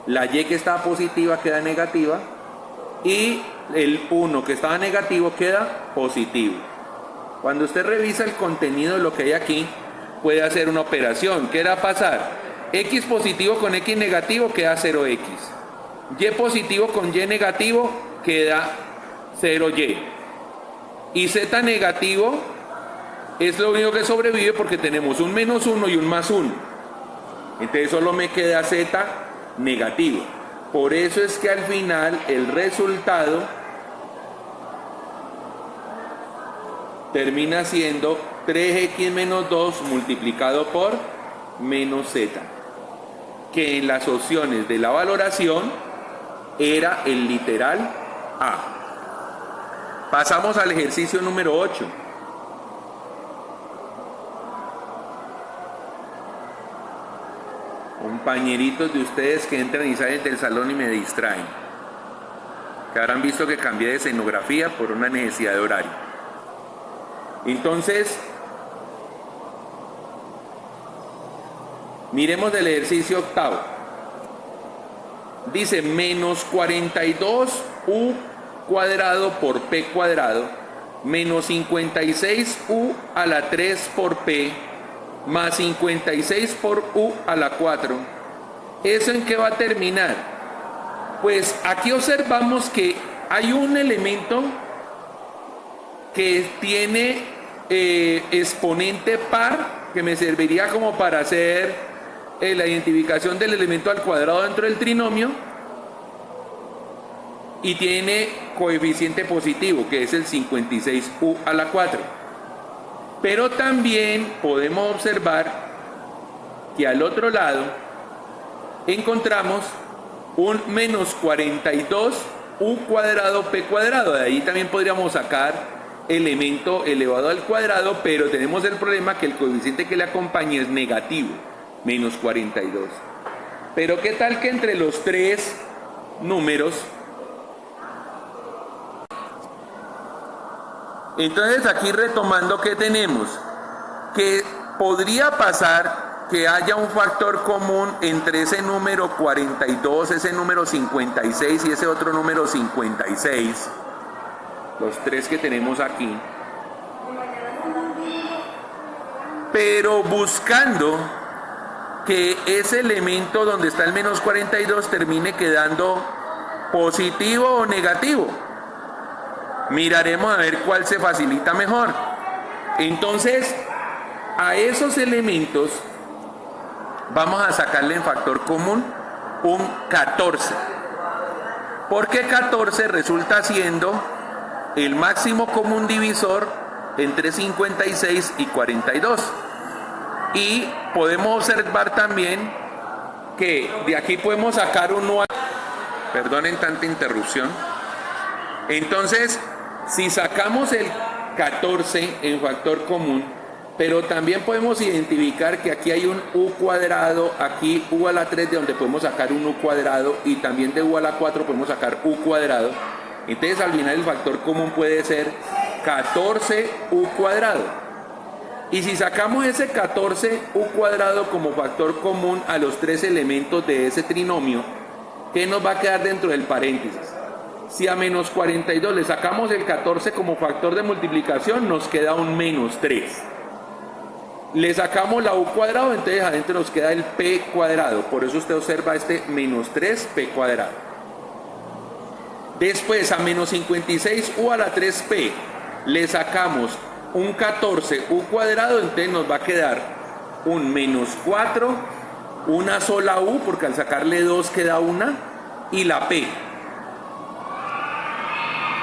la y que está positiva queda negativa y el 1 que estaba negativo queda positivo. Cuando usted revisa el contenido de lo que hay aquí, puede hacer una operación. ¿Qué va a pasar? X positivo con X negativo queda 0x. Y positivo con Y negativo queda 0y. Y Z negativo es lo único que sobrevive porque tenemos un menos 1 y un más 1. Entonces solo me queda Z negativo. Por eso es que al final el resultado termina siendo 3x menos 2 multiplicado por menos z, que en las opciones de la valoración era el literal A. Pasamos al ejercicio número 8. Compañeritos de ustedes que entran y salen del salón y me distraen, que habrán visto que cambié de escenografía por una necesidad de horario. Entonces, miremos el ejercicio octavo. Dice menos 42u cuadrado por p cuadrado menos 56u a la 3 por p más 56 por u a la 4. ¿Eso en qué va a terminar? Pues aquí observamos que hay un elemento que tiene exponente par, que me serviría como para hacer la identificación del elemento al cuadrado dentro del trinomio, y tiene coeficiente positivo, que es el 56u a la 4. Pero también podemos observar que al otro lado encontramos un menos 42u cuadrado p cuadrado. De ahí también podríamos sacar elemento elevado al cuadrado, pero tenemos el problema que el coeficiente que le acompaña es negativo, menos 42. Pero ¿qué tal que entre los tres números? Entonces aquí retomando, ¿qué tenemos? Que podría pasar que haya un factor común entre ese número 42, ese número 56 y ese otro número 56. Los tres que tenemos aquí. pero buscando que ese elemento donde está el menos 42 termine quedando positivo o negativo. Miraremos a ver cuál se facilita mejor. Entonces, a esos elementos vamos a sacarle en factor común un 14. Porque 14 resulta siendo el máximo común divisor entre 56 y 42. Y podemos observar también que de aquí podemos sacar un 9. Perdonen tanta interrupción. Entonces, si sacamos el 14 en factor común, pero también podemos identificar que aquí hay un u cuadrado, aquí u a la 3 de donde podemos sacar un u cuadrado, y también de u a la 4 podemos sacar u cuadrado. Entonces al final el factor común puede ser 14u cuadrado. Y si sacamos ese 14u cuadrado como factor común a los tres elementos de ese trinomio, ¿qué nos va a quedar dentro del paréntesis? Si a menos 42 le sacamos el 14 como factor de multiplicación, nos queda un menos 3. Le sacamos la u cuadrado, entonces adentro nos queda el p cuadrado. Por eso usted observa este menos 3p cuadrado. Después a menos 56u a la 3p le sacamos un 14u cuadrado, entonces nos va a quedar un menos 4, una sola u, porque al sacarle 2 queda una, y la p.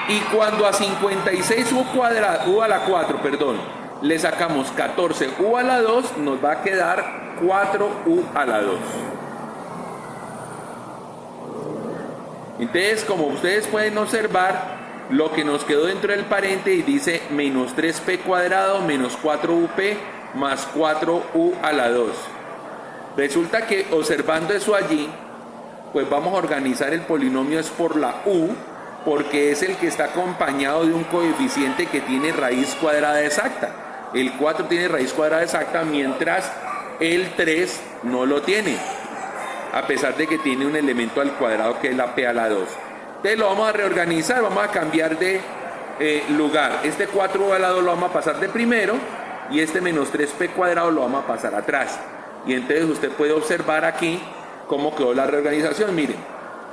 Y cuando a 56u cuadrado, u a la 4, perdón, le sacamos 14u a la 2, nos va a quedar 4u a la 2. Entonces, como ustedes pueden observar, lo que nos quedó dentro del paréntesis dice menos 3p cuadrado menos 4up más 4u a la 2. Resulta que observando eso allí, pues vamos a organizar el polinomio es por la u, porque es el que está acompañado de un coeficiente que tiene raíz cuadrada exacta. El 4 tiene raíz cuadrada exacta, mientras el 3 no lo tiene, a pesar de que tiene un elemento al cuadrado que es la p a la 2. Entonces lo vamos a reorganizar, vamos a cambiar de lugar. Este 4 a la 2 lo vamos a pasar de primero, y este menos 3p cuadrado lo vamos a pasar atrás. Y entonces usted puede observar aquí cómo quedó la reorganización. Miren,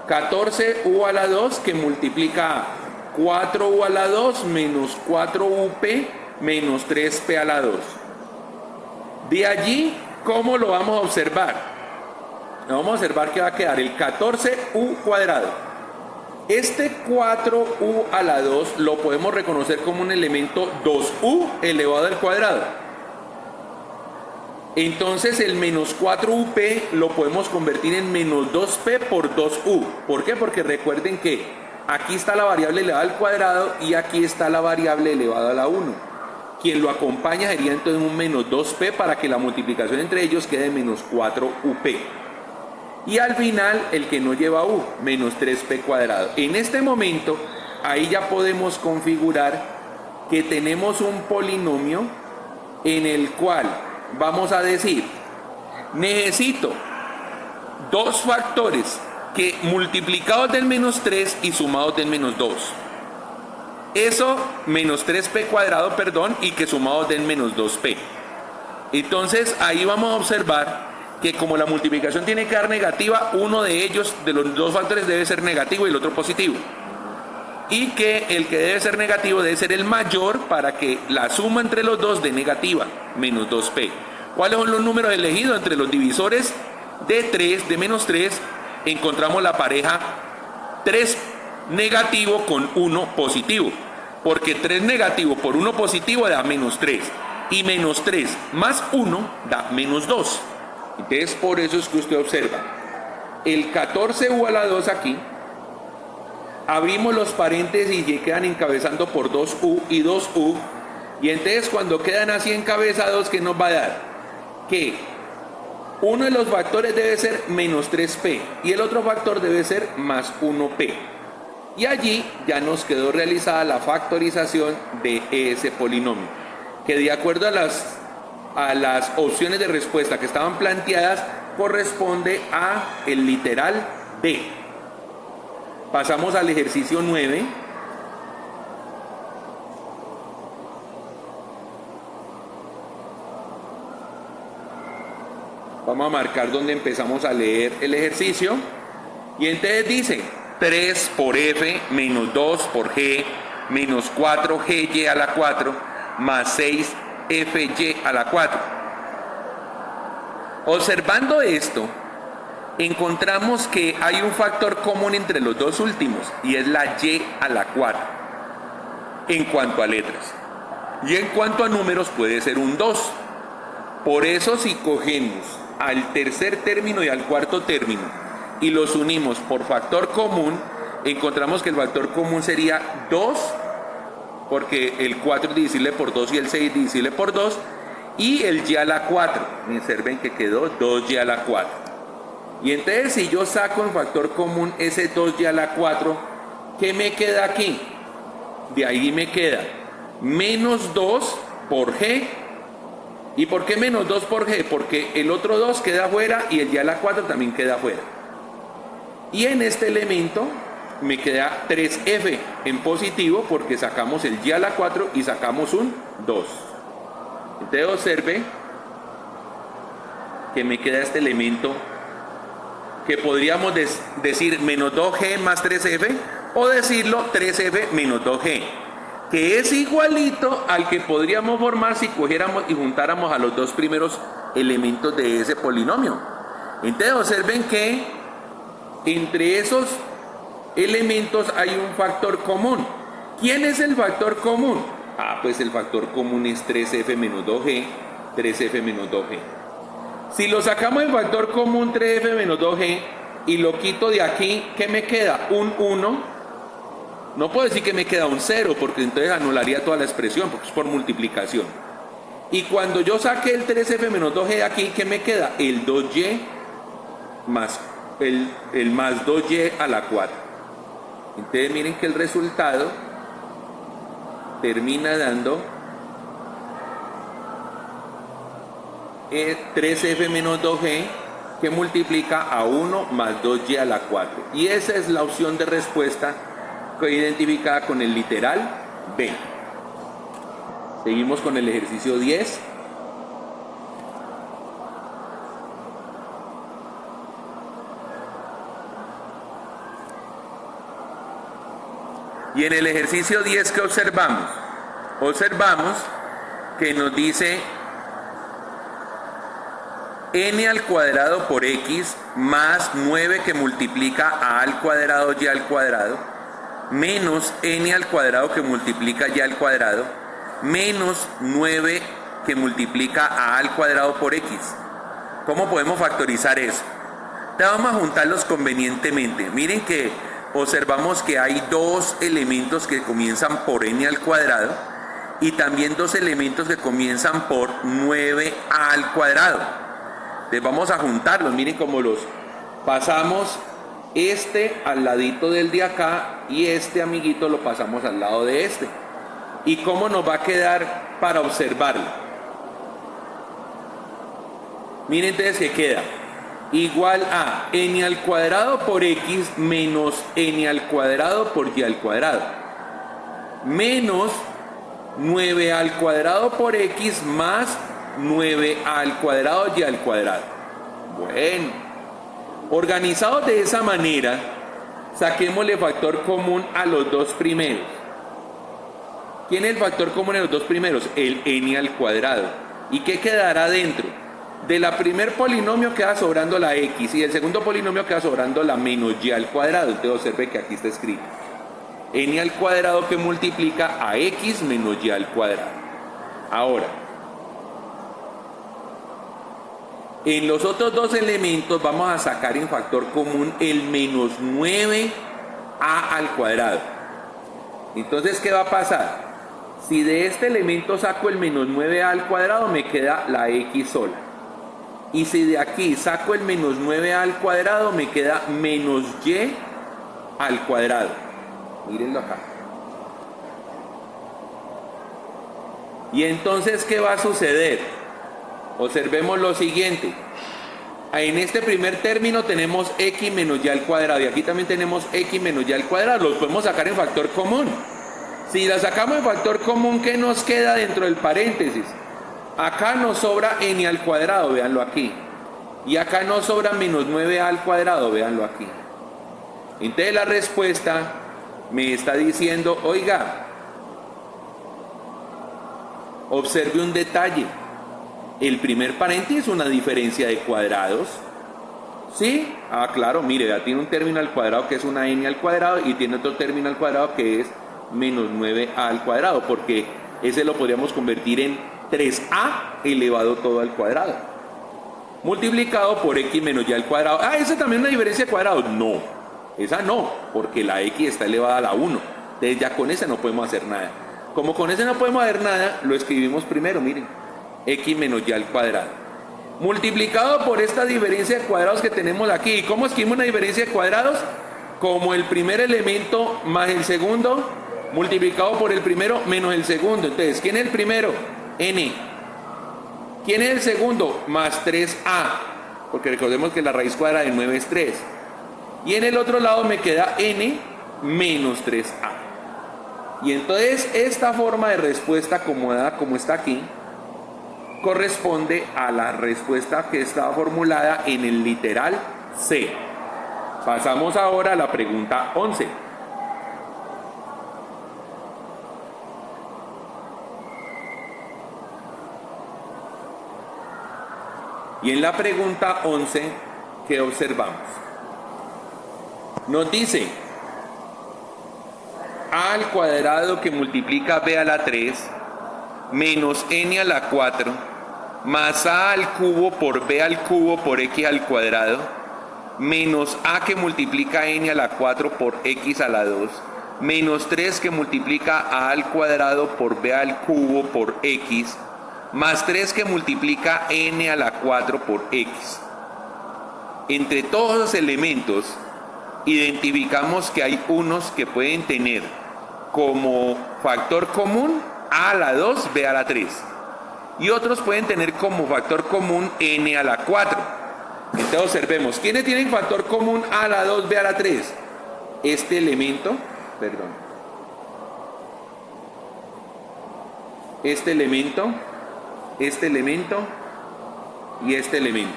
14u a la 2 que multiplica a 4u a la 2 menos 4up menos 3p a la 2. De allí, ¿cómo lo vamos a observar? Vamos a observar que va a quedar el 14u cuadrado. Este 4u a la 2 lo podemos reconocer como un elemento 2u elevado al cuadrado. Entonces el menos 4up lo podemos convertir en menos 2p por 2u. ¿Por qué? Porque recuerden que aquí está la variable elevada al cuadrado y aquí está la variable elevada a la 1. Quien lo acompaña sería entonces un menos 2p para que la multiplicación entre ellos quede menos 4up. Y al final el que no lleva u, menos 3p cuadrado. En este momento, ahí ya podemos configurar que tenemos un polinomio en el cual vamos a decir, necesito dos factores que multiplicados del menos 3 y sumados del menos 2. Eso, menos 3p cuadrado, perdón, y que sumados den menos 2p. Entonces ahí vamos a observar que como la multiplicación tiene que dar negativa, uno de ellos, de los dos factores, debe ser negativo y el otro positivo. Y que el que debe ser negativo debe ser el mayor para que la suma entre los dos dé negativa, menos 2p. ¿Cuáles son los números elegidos? Entre los divisores de 3, de menos 3, encontramos la pareja 3 negativo con 1 positivo. Porque 3 negativo por 1 positivo da menos 3. Y menos 3 más 1 da menos 2. Entonces por eso es que usted observa el 14u a la 2 aquí. Abrimos los paréntesis y quedan encabezando por 2u y 2u. Y entonces cuando quedan así encabezados, ¿qué nos va a dar? Que uno de los factores debe ser menos 3p y el otro factor debe ser más 1p. Y allí ya nos quedó realizada la factorización de ese polinomio, que de acuerdo a las opciones de respuesta que estaban planteadas, corresponde a el literal B. Pasamos al ejercicio 9. Vamos a marcar donde empezamos a leer el ejercicio. Y entonces dice 3 por f menos 2 por g menos 4gy a la 4 más 6fyy a la 4. Observando esto, encontramos que hay un factor común entre los dos últimos y es la y a la 4 en cuanto a letras. Y en cuanto a números puede ser un 2. Por eso si cogemos al tercer término y al cuarto término y los unimos por factor común, encontramos que el factor común sería 2, porque el 4 es divisible por 2 y el 6 es divisible por 2, y el y a la 4. Observen que quedó 2y a la 4. Y entonces si yo saco en factor común ese 2y a la 4, ¿qué me queda aquí? De ahí me queda menos 2 por g. ¿Y por qué menos 2 por g? Porque el otro 2 queda afuera y el y a la 4 también queda afuera. Y en este elemento me queda 3f en positivo porque sacamos el y a la 4 y sacamos un 2. Entonces observe que me queda este elemento que podríamos decir menos 2g más 3f o decirlo 3f menos 2g, que es igualito al que podríamos formar si cogiéramos y juntáramos a los dos primeros elementos de ese polinomio. Entonces observen que entre esos elementos hay un factor común. ¿Quién es el factor común? Pues el factor común es 3f menos 2g, 3f menos 2g. Si lo sacamos en factor común 3f menos 2g y lo quito de aquí, ¿qué me queda? Un 1. No puedo decir que me queda un 0 porque entonces anularía toda la expresión porque es por multiplicación. Y cuando yo saque el 3f menos 2g de aquí, ¿qué me queda? El 2y más el más 2y a la 4. Entonces miren que el resultado termina dando 3f menos 2g que multiplica a 1 más 2y a la 4. Y esa es la opción de respuesta identificada con el literal B. Seguimos con el ejercicio 10. Y en el ejercicio 10, ¿qué observamos? Observamos que nos dice n al cuadrado por x más 9 que multiplica a al cuadrado y al cuadrado menos n al cuadrado que multiplica y al cuadrado menos 9 que multiplica a al cuadrado por x. ¿Cómo podemos factorizar eso? Te vamos a juntarlos convenientemente. Miren que observamos que hay dos elementos que comienzan por n al cuadrado y también dos elementos que comienzan por 9a al cuadrado. Entonces vamos a juntarlos. Miren cómo los pasamos este al ladito del de acá y este amiguito lo pasamos al lado de este. ¿Y cómo nos va a quedar para observarlo? Miren entonces que queda igual a n al cuadrado por x menos n al cuadrado por y al cuadrado menos 9 al cuadrado por x más 9 al cuadrado y al cuadrado. Bueno, organizados de esa manera, saquémosle factor común a los dos primeros. ¿Quién es el factor común en los dos primeros? El n al cuadrado. ¿Y qué quedará dentro? De la primer polinomio queda sobrando la x y del segundo polinomio queda sobrando la menos y al cuadrado. Entonces observe que aquí está escrito n al cuadrado que multiplica a x menos y al cuadrado. Ahora, en los otros dos elementos vamos a sacar en factor común el menos 9a al cuadrado. Entonces, ¿qué va a pasar? Si de este elemento saco el menos 9a al cuadrado, me queda la x sola. Y si de aquí saco el menos 9a al cuadrado, me queda menos y al cuadrado. Mírenlo acá. Y entonces, ¿qué va a suceder? Observemos lo siguiente. En este primer término tenemos x menos y al cuadrado y aquí también tenemos x menos y al cuadrado. Los podemos sacar en factor común. Si la sacamos en factor común, ¿qué nos queda dentro del paréntesis? Acá nos sobra n al cuadrado, véanlo aquí. Y acá nos sobra menos 9a al cuadrado, véanlo aquí. Entonces la respuesta me está diciendo, oiga, observe un detalle. El primer paréntesis es una diferencia de cuadrados. ¿Sí? Ah, claro, mire, ya tiene un término al cuadrado que es una n al cuadrado y tiene otro término al cuadrado que es menos 9a al cuadrado, porque ese lo podríamos convertir en 3a elevado todo al cuadrado, multiplicado por x menos y al cuadrado. Ah, ¿esa también es una diferencia de cuadrados? No, esa no, porque la x está elevada a la 1. Entonces ya con esa no podemos hacer nada. Como con ese no podemos hacer nada, lo escribimos primero, miren, x menos y al cuadrado, multiplicado por esta diferencia de cuadrados que tenemos aquí. ¿Y cómo escribimos una diferencia de cuadrados? Como el primer elemento más el segundo, multiplicado por el primero menos el segundo. Entonces, ¿quién es el primero? N. ¿Quién es el segundo? Más 3a, porque recordemos que la raíz cuadrada de 9 es 3. Y en el otro lado me queda n menos 3a. Y entonces esta forma de respuesta acomodada como está aquí, corresponde a la respuesta que estaba formulada en el literal C. Pasamos ahora a la pregunta 11. Y en la pregunta 11, ¿qué observamos? Nos dice a al cuadrado que multiplica b a la 3 menos n a la 4 más a al cubo por b al cubo por x al cuadrado menos a que multiplica n a la 4 por x a la 2 menos 3 que multiplica a al cuadrado por b al cubo por x más 3 que multiplica n a la 4 por x. Entre todos los elementos identificamos que hay unos que pueden tener como factor común a a la 2, b a la 3. Y otros pueden tener como factor común n a la 4. Entonces observemos, ¿quiénes tienen factor común a la 2, b a la 3? Este elemento, este elemento y este elemento.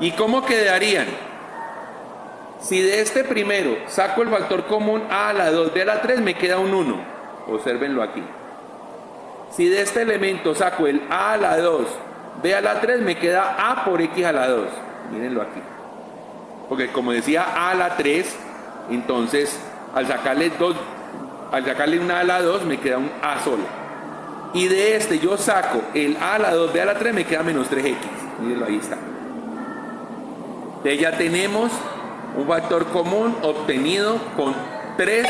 ¿Y cómo quedarían? Si de este primero saco el factor común a la 2, b a la 3, me queda un 1. Obsérvenlo aquí. Si de este elemento saco el a la 2, b a la 3, me queda a por x a la 2. Mírenlo aquí. Porque como decía a la 3, entonces al sacarle una a la 2, me queda un a solo. Y de este yo saco el a la 2, b a la 3, me queda menos 3x. Mírenlo, ahí está. Entonces ya tenemos un factor común obtenido con 3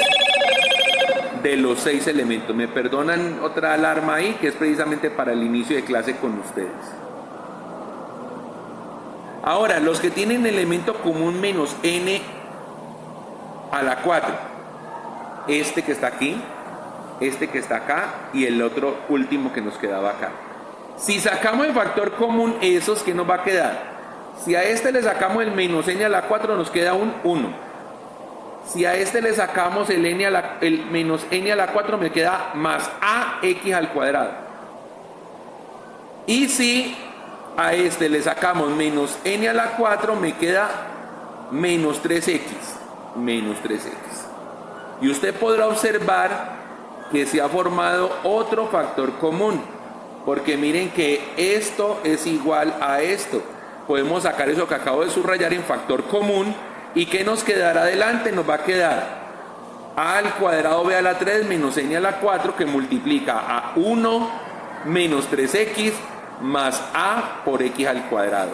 de los 6 elementos. Me perdonan otra alarma ahí, que es precisamente para el inicio de clase con ustedes. Ahora, los que tienen elemento común menos n a la 4, este que está aquí, este que está acá y el otro último que nos quedaba acá. Si sacamos el factor común esos, ¿qué nos va a quedar? Si a este le sacamos el menos n a la 4, nos queda un 1. Si a este le sacamos el menos n a la 4, me queda más ax al cuadrado. Y si a este le sacamos menos n a la 4, me queda menos 3x. Y usted podrá observar que se ha formado otro factor común, porque miren que esto es igual a esto. Podemos sacar eso que acabo de subrayar en factor común. ¿Y qué nos quedará adelante? Nos va a quedar a al cuadrado b a la 3 menos n a la 4, que multiplica a 1 menos 3x más a por x al cuadrado.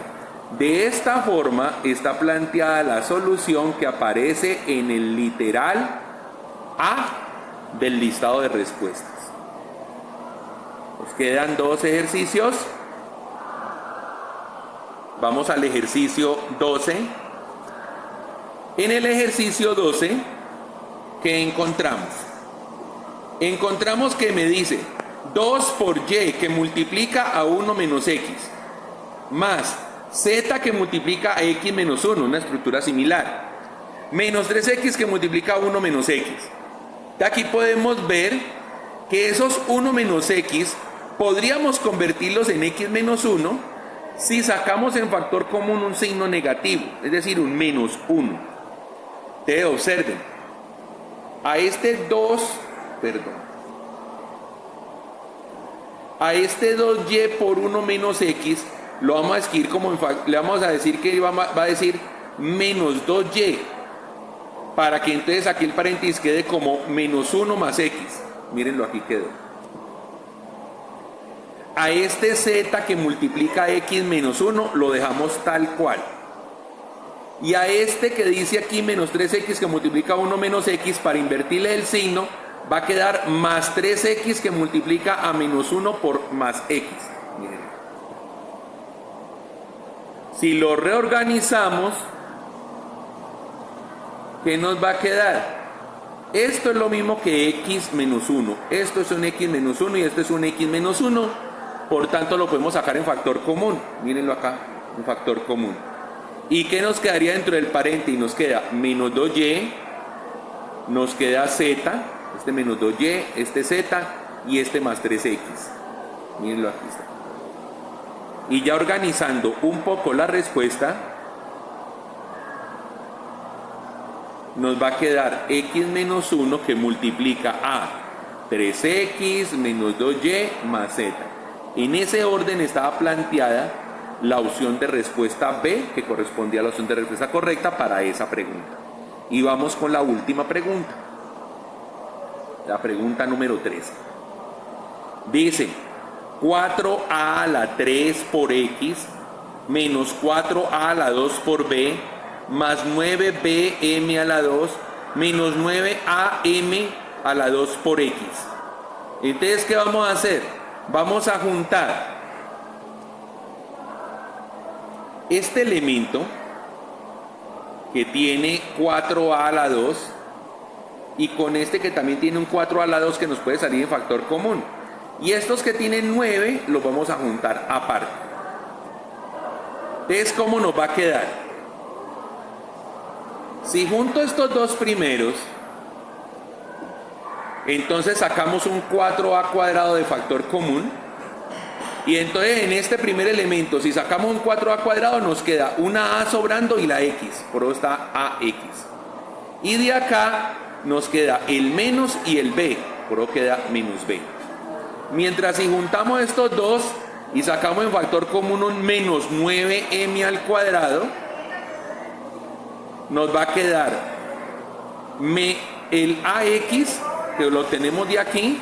De esta forma está planteada la solución que aparece en el literal A del listado de respuestas. Nos quedan 2 ejercicios. Vamos al ejercicio 12. En el ejercicio 12, ¿qué encontramos? Encontramos que me dice 2 por y que multiplica a 1 menos x, más z que multiplica a x menos 1, una estructura similar, menos 3x que multiplica a 1 menos x. De aquí podemos ver que esos 1 menos x podríamos convertirlos en x menos 1 si sacamos en factor común un signo negativo, es decir, un menos 1. Ustedes observen, a este 2y por 1 menos x, lo vamos a escribir como le vamos a decir que va a decir menos 2y, para que entonces aquí el paréntesis quede como menos 1 más x. Mírenlo, aquí quedó. A este z que multiplica x menos 1 lo dejamos tal cual. Y a este que dice aquí menos 3x que multiplica 1 menos x, para invertirle el signo, va a quedar más 3x que multiplica a menos 1 por más x. Miren. Si lo reorganizamos, ¿qué nos va a quedar? Esto es lo mismo que x menos 1. Esto es un x menos 1 y esto es un x menos 1. Por tanto, lo podemos sacar en factor común. Mírenlo acá, en factor común. ¿Y qué nos quedaría dentro del paréntesis? Nos queda menos 2y, nos queda z, este menos 2y, este z y este más 3x. Mírenlo, aquí está. Y ya organizando un poco la respuesta, nos va a quedar x menos 1 que multiplica a 3x menos 2y más z. En ese orden estaba planteada la opción de respuesta B, que correspondía a la opción de respuesta correcta para esa pregunta. Y vamos con la última pregunta. La pregunta número 3. Dice, 4a a la 3 por x menos 4a a la 2 por b más 9bm a la 2 menos 9am a la 2 por x. Entonces, ¿qué vamos a hacer? Vamos a juntar este elemento que tiene 4a a la 2 y con este que también tiene un 4a a la 2 que nos puede salir en factor común. Y estos que tienen 9 los vamos a juntar aparte. Entonces, ¿cómo nos va a quedar? Si junto estos dos primeros, entonces sacamos un 4a cuadrado de factor común. Y entonces en este primer elemento, si sacamos un 4a cuadrado, nos queda una a sobrando y la x. Por eso está ax. Y de acá nos queda el menos y el b. Por eso queda menos b. Mientras si juntamos estos dos y sacamos en factor común un menos 9m al cuadrado, nos va a quedar el ax, que lo tenemos de aquí,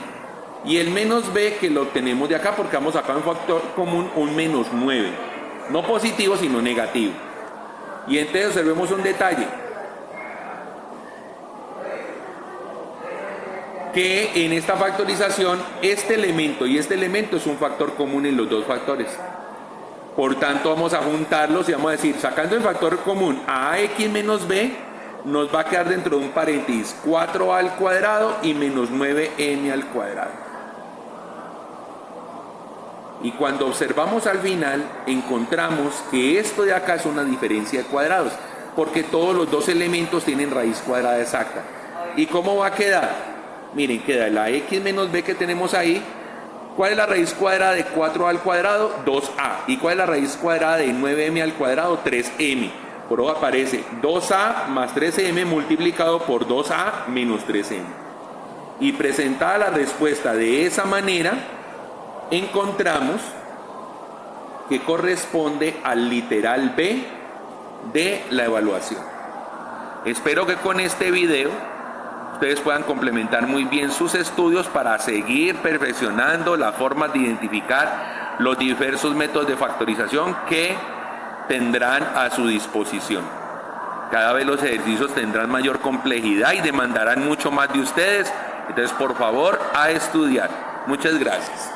y el menos b, que lo obtenemos de acá, porque vamos a sacar en factor común un menos 9. No positivo, sino negativo. Y entonces observemos un detalle. Que en esta factorización, este elemento y este elemento es un factor común en los dos factores. Por tanto, vamos a juntarlos y vamos a decir, sacando el factor común a ax menos b, nos va a quedar dentro de un paréntesis 4a al cuadrado y menos 9m al cuadrado. Y cuando observamos al final, encontramos que esto de acá es una diferencia de cuadrados, porque todos los dos elementos tienen raíz cuadrada exacta. ¿Y cómo va a quedar? Miren, queda la x menos b que tenemos ahí. ¿Cuál es la raíz cuadrada de 4a al cuadrado? 2a. ¿Y cuál es la raíz cuadrada de 9m al cuadrado? 3m. Por eso aparece 2a más 3m multiplicado por 2a menos 3m. Y presentada la respuesta de esa manera, encontramos que corresponde al literal B de la evaluación. Espero que con este video ustedes puedan complementar muy bien sus estudios para seguir perfeccionando las formas de identificar los diversos métodos de factorización que tendrán a su disposición. Cada vez los ejercicios tendrán mayor complejidad y demandarán mucho más de ustedes. Entonces, por favor, a estudiar. Muchas gracias.